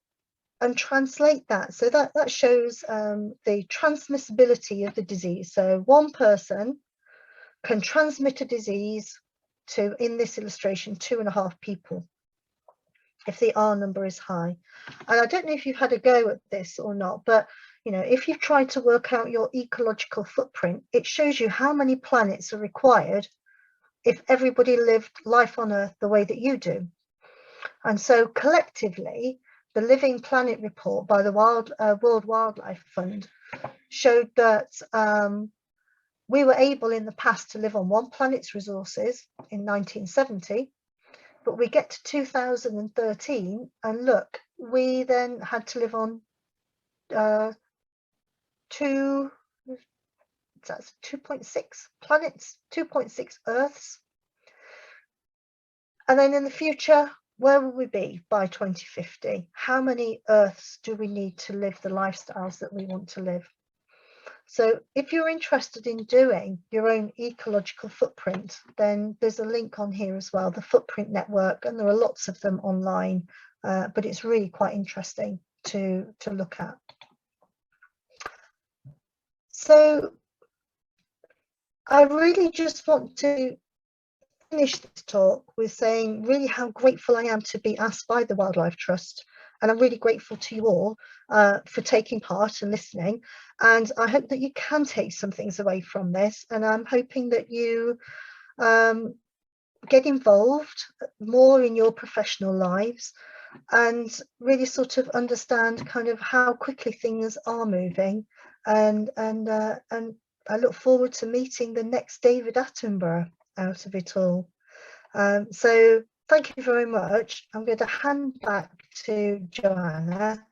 and translate that, so that shows the transmissibility of the disease. So one person can transmit a disease to, in this illustration, 2.5 people, if the R number is high. And I don't know if you've had a go at this or not, but you know, if you've tried to work out your ecological footprint, it shows you how many planets are required if everybody lived life on Earth the way that you do. And so collectively, the Living Planet report by the World Wildlife Fund showed that we were able in the past to live on one planet's resources in 1970, but we get to 2013 and look, we then had to live on 2.6 planets, 2.6 Earths. And then in the future, where will we be by 2050? How many Earths do we need to live the lifestyles that we want to live? So if you're interested in doing your own ecological footprint, then there's a link on here as well, the Footprint Network, and there are lots of them online, but it's really quite interesting to look at. So I really just want to finish this talk with saying really how grateful I am to be asked by the Wildlife Trust, and I'm really grateful to you all for taking part and listening, and I hope that you can take some things away from this, and I'm hoping that you get involved more in your professional lives, and really sort of understand kind of how quickly things are moving. And I look forward to meeting the next David Attenborough out of it all. So thank you very much. I'm going to hand back to Joanna,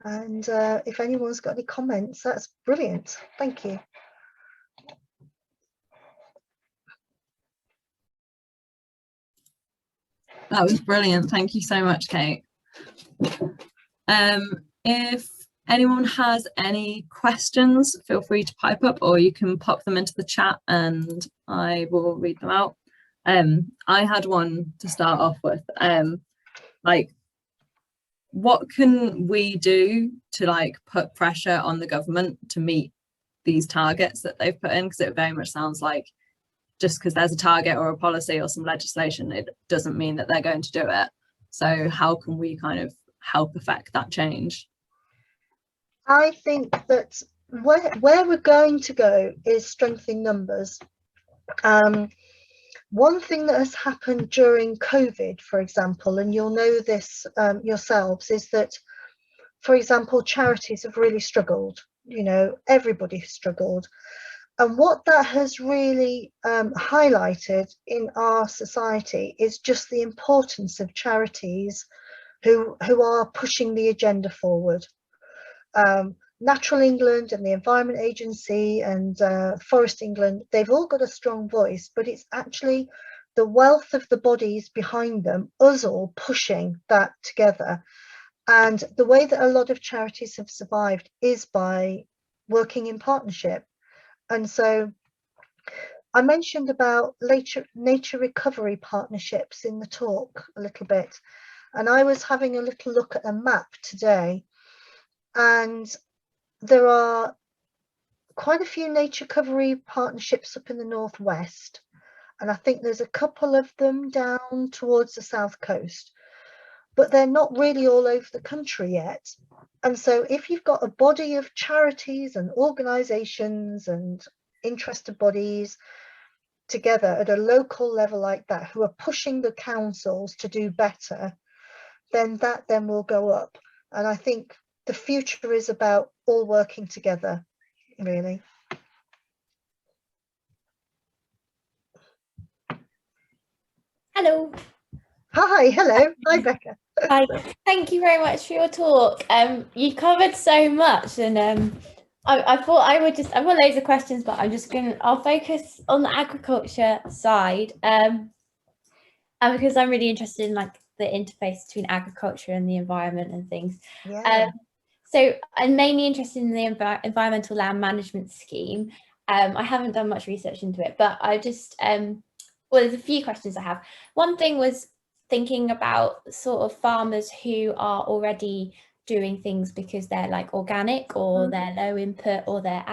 and if anyone's got any comments, that's brilliant. Thank you. That was brilliant. Thank you so much, Kate. If anyone has any questions, feel free to pipe up, or you can pop them into the chat and I will read them out. I had one to start off with. Like, what can we do to like put pressure on the government to meet these targets that they've put in? Because it very much sounds like just because there's a target or a policy or some legislation, it doesn't mean that they're going to do it. So how can we kind of help affect that change? I think that where we're going to go is strengthening numbers. One thing that has happened during COVID, for example, and you'll know this yourselves, is that, for example, charities have really struggled. You know, everybody has struggled. And what that has really highlighted in our society is just the importance of charities who are pushing the agenda forward. Natural England and the Environment Agency and Forest England, they've all got a strong voice, but it's actually the wealth of the bodies behind them, us all pushing that together. And the way that a lot of charities have survived is by working in partnership. And so I mentioned about nature recovery partnerships in the talk a little bit. And I was having a little look at a map today, and there are quite a few nature recovery partnerships up in the northwest. And I think there's a couple of them down towards the south coast, but they're not really all over the country yet. And so if you've got a body of charities and organizations and interested bodies together at a local level like that, who are pushing the councils to do better, then that then will go up. And I think the future is about all working together, really. Hello. Hi, hello. Hi, Becca. Hi. Thank you very much for your talk. You covered so much, and I thought I've got loads of questions, but I'll focus on the agriculture side, and because I'm really interested in like the interface between agriculture and the environment and things. Yeah. So I'm mainly interested in the environmental land management scheme. I haven't done much research into it, but I just well, there's a few questions I have. One thing was thinking about sort of farmers who are already doing things because they're like organic or they're low input or they're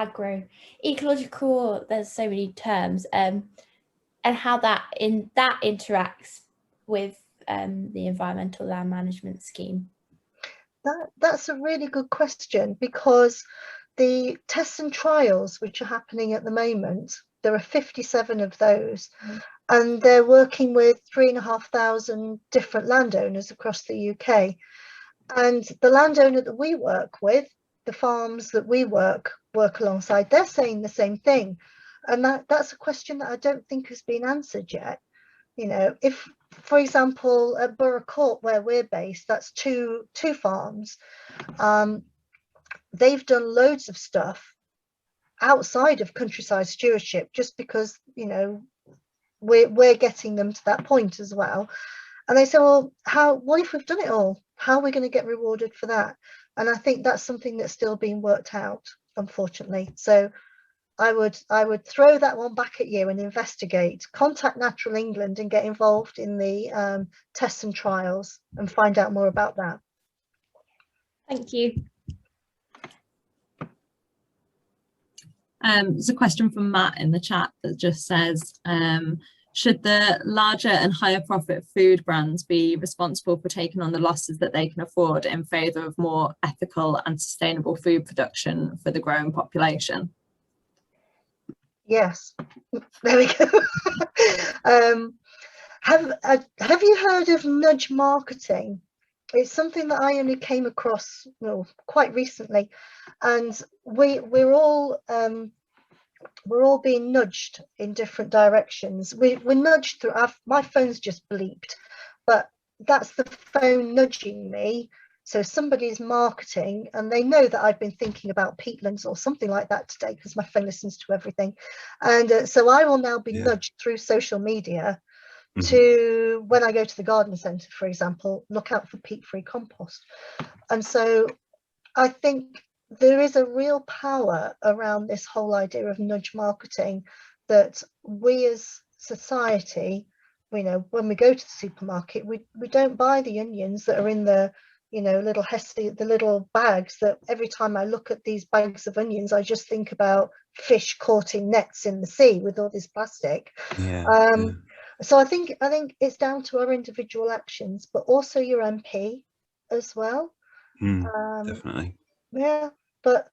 ecological, there's so many terms, and how that interacts with the environmental land management scheme. That's a really good question, because the tests and trials which are happening at the moment, there are 57 of those, and they're working with 3,500 different landowners across the UK. And the landowner that we work with, the farms that we work alongside, they're saying the same thing. And that's a question that I don't think has been answered yet. You know, if, for example, at Borough Court, where we're based, that's two farms. They've done loads of stuff outside of countryside stewardship, just because, you know, we're getting them to that point as well. And they say, well, what if we've done it all? How are we going to get rewarded for that? And I think that's something that's still being worked out, unfortunately. So I would throw that one back at you and investigate, contact Natural England and get involved in the tests and trials and find out more about that. Thank you. There's a question from Matt in the chat that just says, should the larger and higher profit food brands be responsible for taking on the losses that they can afford in favour of more ethical and sustainable food production for the growing population? Yes, there we go. Have you heard of nudge marketing? it's something that I only came across quite recently, and we're all being nudged in different directions. We're nudged through. My phone's just bleeped, but that's the phone nudging me. So somebody's marketing, and they know that I've been thinking about peatlands or something like that today, because my phone listens to everything. And so I will now be nudged through social media to, when I go to the garden centre, for example, look out for peat-free compost. And so I think there is a real power around this whole idea of nudge marketing, that we as society, when we go to the supermarket, we don't buy the onions that are in the little the little bags, that every time I look at these bags of onions, I just think about fish caught in nets in the sea with all this plastic. So I think it's down to our individual actions, but also your MP as well. Definitely. Yeah, but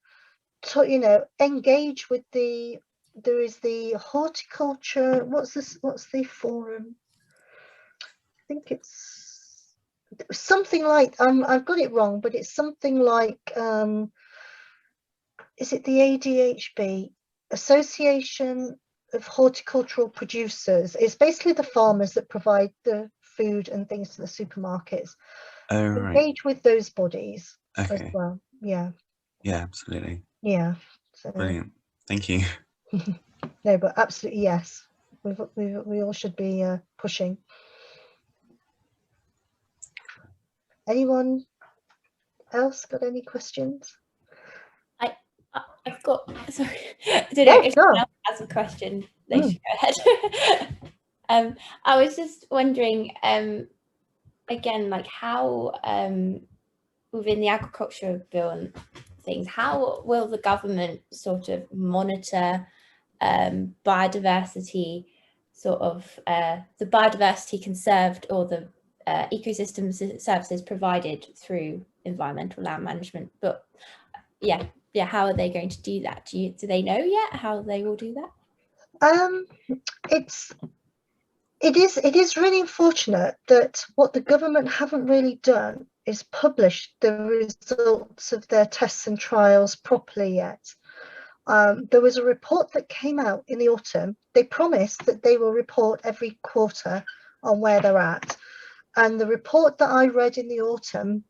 to engage with there is the horticulture, what's the forum? I think it's something like, I've got it wrong, but it's something like, is it the ADHB, Association of Horticultural Producers? It's basically the farmers that provide the food and things to the supermarkets. Engage with those bodies as well. Yeah, absolutely. Yeah, so Brilliant, thank you. No, but absolutely yes, we all should be pushing. Anyone else got any questions? I've got, sorry, I don't know if someone else has a question, they should go ahead. I was just wondering, again, like how within the agriculture bill and things, how will the government sort of monitor biodiversity, sort of the biodiversity conserved, or the ecosystem services provided through environmental land management? But how are they going to do that? Do they know yet how they will do that? It is really unfortunate that what the government haven't really done is publish the results of their tests and trials properly yet. There was a report that came out in the autumn. They promised that they will report every quarter on where they're at. And the report that I read in the autumn,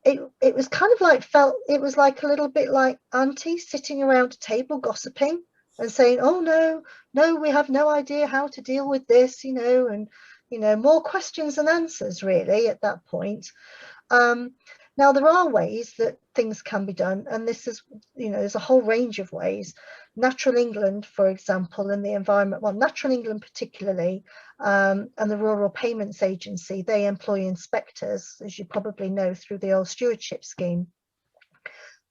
it was kind of like, it was like a little bit like aunties sitting around a table gossiping and saying, oh no, we have no idea how to deal with this, and more questions than answers really at that point. Now there are ways that things can be done, and this is, there's a whole range of ways. Natural England, for example, and the environment, well, Natural England particularly, and the Rural Payments Agency, they employ inspectors, as you probably know, through the old stewardship scheme.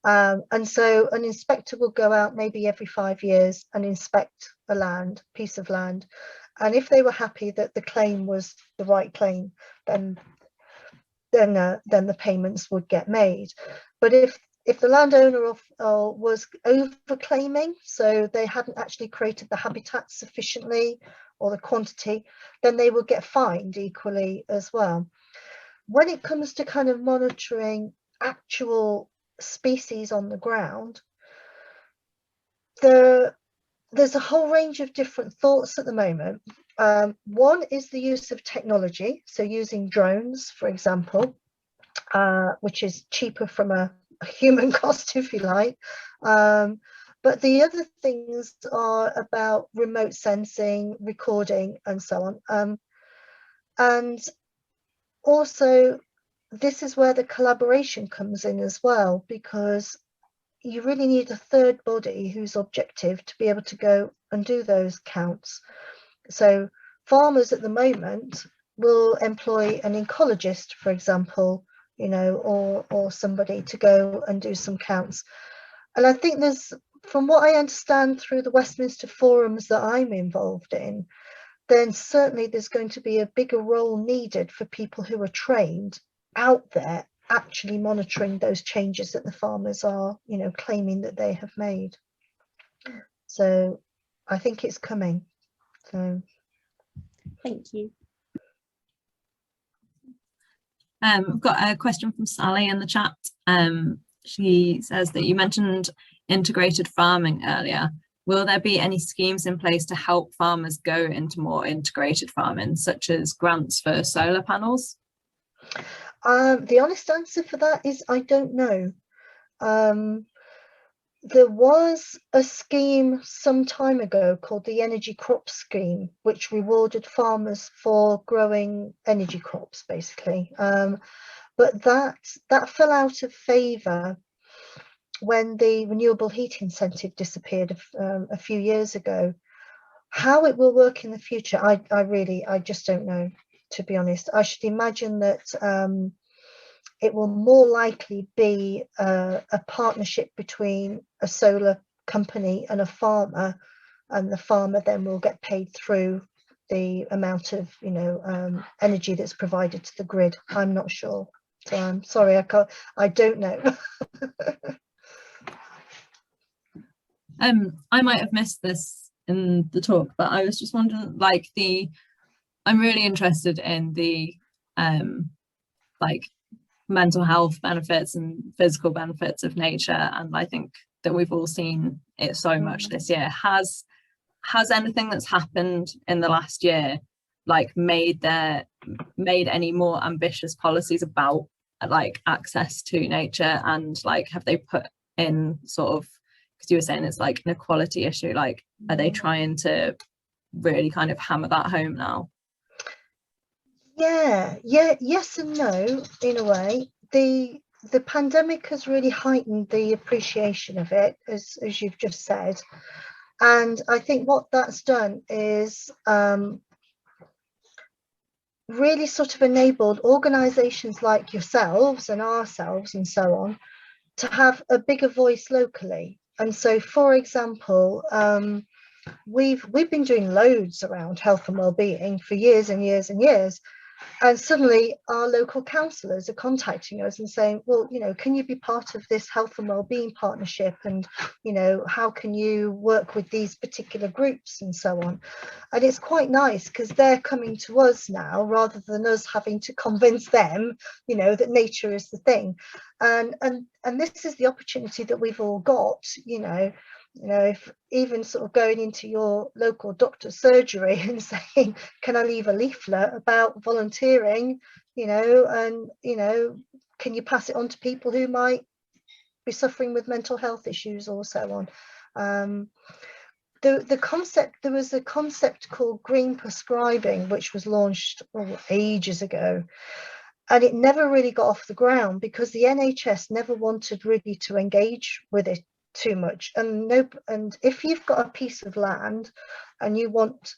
And so an inspector will go out maybe every 5 years and inspect a piece of land. And if they were happy that the claim was the right claim, then the payments would get made. But if the landowner was overclaiming, so they hadn't actually created the habitat sufficiently or the quantity, then they will get fined equally as well. When it comes to kind of monitoring actual species on the ground, there's a whole range of different thoughts at the moment. One is the use of technology, so using drones, for example, which is cheaper from a human cost, if you like. But the other things are about remote sensing, recording, and so on. And also, this is where the collaboration comes in as well, because you really need a third body who's objective to be able to go and do those counts. So farmers at the moment will employ an ecologist, for example, or somebody to go and do some counts. And I think from what I understand through the Westminster forums that I'm involved in, then certainly there's going to be a bigger role needed for people who are trained out there actually monitoring those changes that the farmers are, claiming that they have made. So I think it's coming. So thank you. I've got a question from Sally in the chat. She says that you mentioned integrated farming earlier. Will there be any schemes in place to help farmers go into more integrated farming, such as grants for solar panels? The honest answer for that is I don't know. There was a scheme some time ago called the Energy Crop Scheme, which rewarded farmers for growing energy crops, basically. But that fell out of favour when the renewable heat incentive disappeared a few years ago. How it will work in the future, I just don't know, to be honest. I should imagine that it will more likely be a partnership between a solar company and a farmer, and the farmer then will get paid through the amount of energy that's provided to the grid. I'm not sure, so I'm sorry, I don't know. I might have missed this in the talk, but I was just wondering, like, I'm really interested in the like mental health benefits and physical benefits of nature, and I think that we've all seen it so much this year. Has anything that's happened in the last year like made any more ambitious policies about like access to nature, and like have they put in sort of, because you were saying it's like an equality issue, like are they trying to really kind of hammer that home now? Yes and no, in a way. The pandemic has really heightened the appreciation of it, as you've just said, and I think what that's done is really sort of enabled organisations like yourselves and ourselves and so on to have a bigger voice locally. And so, for example, we've been doing loads around health and well-being for years and years and years, and suddenly our local councillors are contacting us and saying, well, can you be part of this health and well-being partnership, and how can you work with these particular groups and so on. And it's quite nice because they're coming to us now rather than us having to convince them that nature is the thing. And this is the opportunity that we've all got, if even sort of going into your local doctor's surgery and saying, can I leave a leaflet about volunteering, and can you pass it on to people who might be suffering with mental health issues or so on. The concept, there was a concept called green prescribing, which was launched ages ago, and it never really got off the ground because the NHS never wanted really to engage with it too much. And if you've got a piece of land and you want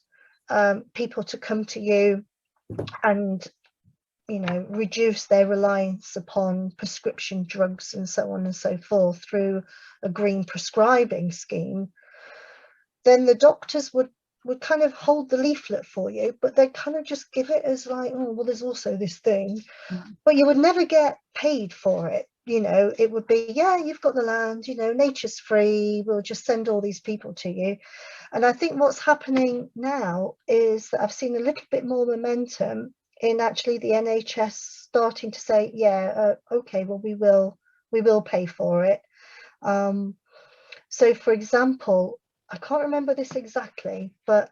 people to come to you and reduce their reliance upon prescription drugs and so on and so forth through a green prescribing scheme, then the doctors would kind of hold the leaflet for you, but they'd kind of just give it as like, oh well, there's also this thing, but you would never get paid for it. It would be, yeah, you've got the land, nature's free, we'll just send all these people to you. And I think what's happening now is that I've seen a little bit more momentum in actually the NHS starting to say, yeah, okay, well, we will pay for it. So for example, I can't remember this exactly, but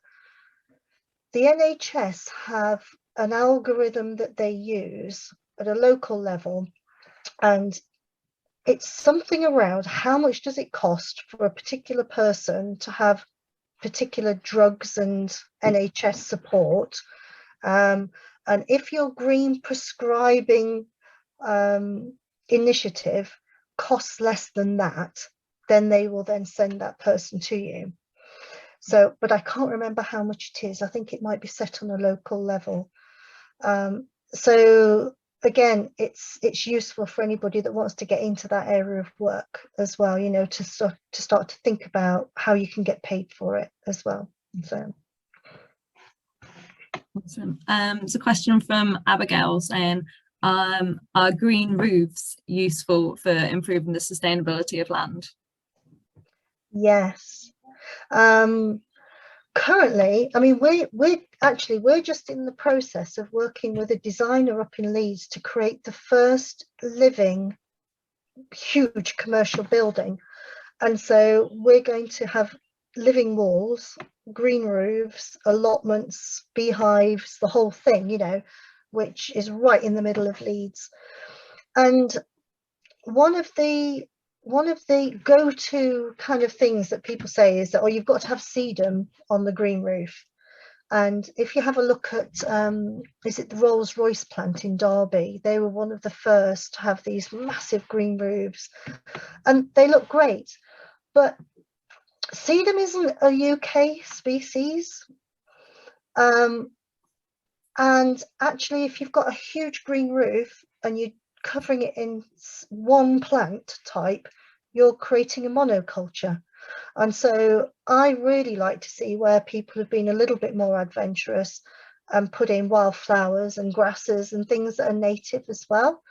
the NHS have an algorithm that they use at a local level, and it's something around how much does it cost for a particular person to have particular drugs and NHS support, and if your green prescribing initiative costs less than that, then they will then send that person to you. So, but I can't remember how much it is. I think it might be set on a local level. So again, it's useful for anybody that wants to get into that area of work as well, to start to think about how you can get paid for it as well. So awesome. It's a question from Abigail saying, are green roofs useful for improving the sustainability of land? Yes. currently, I mean, we're just in the process of working with a designer up in Leeds to create the first living huge commercial building. And so we're going to have living walls, green roofs, allotments, beehives, the whole thing, you know, which is right in the middle of Leeds. And one of the go-to kind of things that people say is that, oh, you've got to have sedum on the green roof. And if you have a look at, is it the Rolls-Royce plant in Derby? They were one of the first to have these massive green roofs, and they look great. But sedum isn't a UK species. And actually, if you've got a huge green roof and you're covering it in one plant type, you're creating a monoculture. And so I really like to see where people have been a little bit more adventurous and put in wildflowers and grasses and things that are native as well.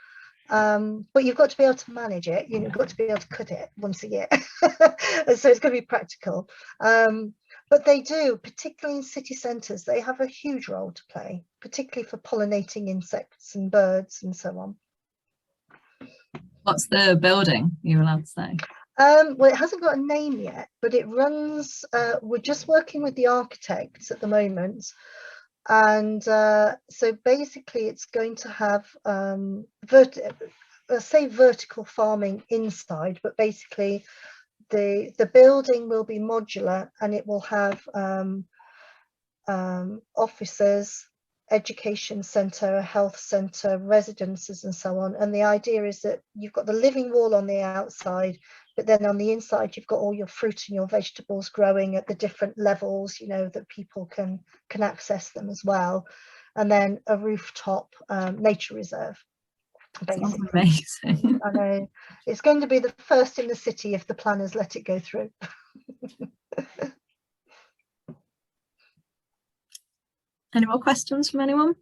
But you've got to be able to manage it. You've got to be able to cut it once a year. So it's going to be practical. But they do, particularly in city centres, they have a huge role to play, particularly for pollinating insects and birds and so on. What's the building, you're allowed to say? Well, it hasn't got a name yet, but it runs, we're just working with the architects at the moment. And so basically it's going to have, say vertical farming inside, but basically the building will be modular, and it will have offices, education centre, a health centre, residences and so on. And the idea is that you've got the living wall on the outside, but then on the inside you've got all your fruit and your vegetables growing at the different levels, you know, that people can access them as well. And then a rooftop nature reserve. Basically. Sounds amazing. I know, it's going to be the first in the city if the planners let it go through. Any more questions from anyone?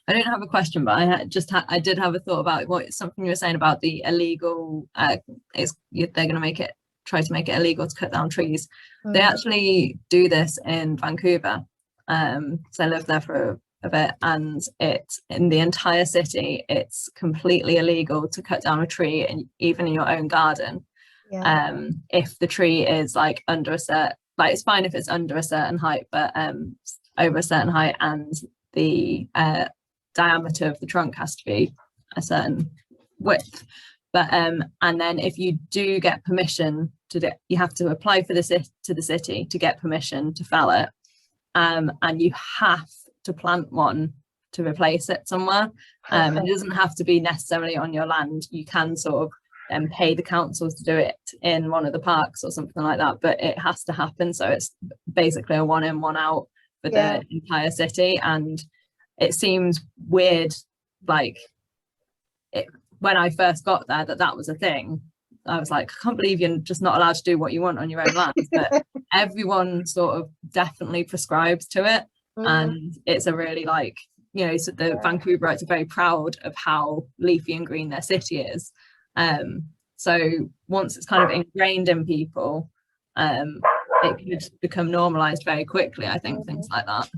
I don't have a question, but I did have a thought about something you were saying about the illegal. They're going to try to make it illegal to cut down trees. They actually do this in Vancouver. So I lived there for a bit, and in the entire city, it's completely illegal to cut down a tree, and even in your own garden. Yeah. If the tree is like under a certain, like it's fine if it's under a certain height, but over a certain height, and the diameter of the trunk has to be a certain width. But and then if you do get permission you have to apply to the city to get permission to fell it, and you have to plant one to replace it somewhere. It doesn't have to be necessarily on your land. You can sort of pay the councils to do it in one of the parks or something like that, but it has to happen. So it's basically a one in, one out for the entire city. And it seems weird, like when I first got there, that was a thing. I was like, I can't believe you're just not allowed to do what you want on your own land. But everyone sort of definitely prescribes to it. And it's a really like, you know, so the Vancouverites are very proud of how leafy and green their city is. So once it's kind of ingrained in people, it could become normalized very quickly, I think, things like that.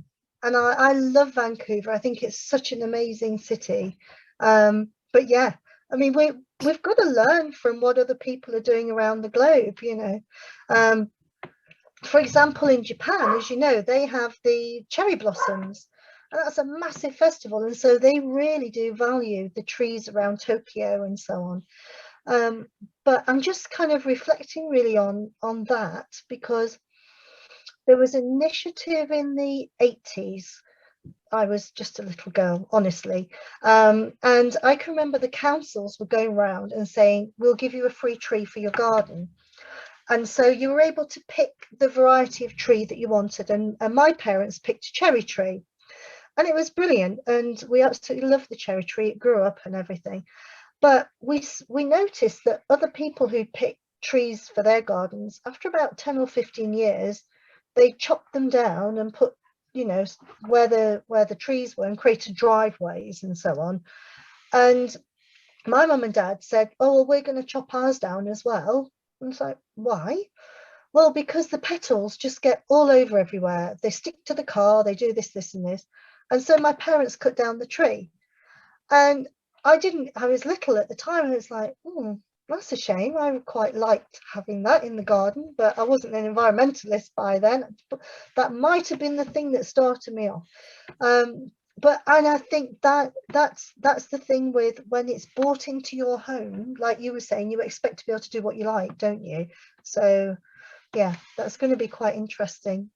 And I love Vancouver. I think it's such an amazing city. But yeah, I mean, we've got to learn from what other people are doing around the globe, you know. For example, in Japan, as you know, they have the cherry blossoms, and that's a massive festival. And so they really do value the trees around Tokyo and so on. But I'm just kind of reflecting really on that, because there was an initiative in the 80s. I was just a little girl, honestly. And I can remember the councils were going around and saying, we'll give you a free tree for your garden. And so you were able to pick the variety of tree that you wanted. And my parents picked a cherry tree. And it was brilliant. And we absolutely loved the cherry tree. It grew up and everything. But we noticed that other people who picked trees for their gardens, after about 10 or 15 years, they chopped them down and put, you know, where the trees were, and created driveways and so on. And my mum and dad said, oh, well, we're going to chop ours down as well. And it's like, why? Well, because the petals just get all over everywhere. They stick to the car, they do this and this. And so my parents cut down the tree. And I was little at the time, and it's like, that's a shame. I quite liked having that in the garden, but I wasn't an environmentalist by then. That might have been the thing that started me off. And I think that's the thing with when it's brought into your home, like you were saying, you expect to be able to do what you like, don't you? So yeah, that's going to be quite interesting.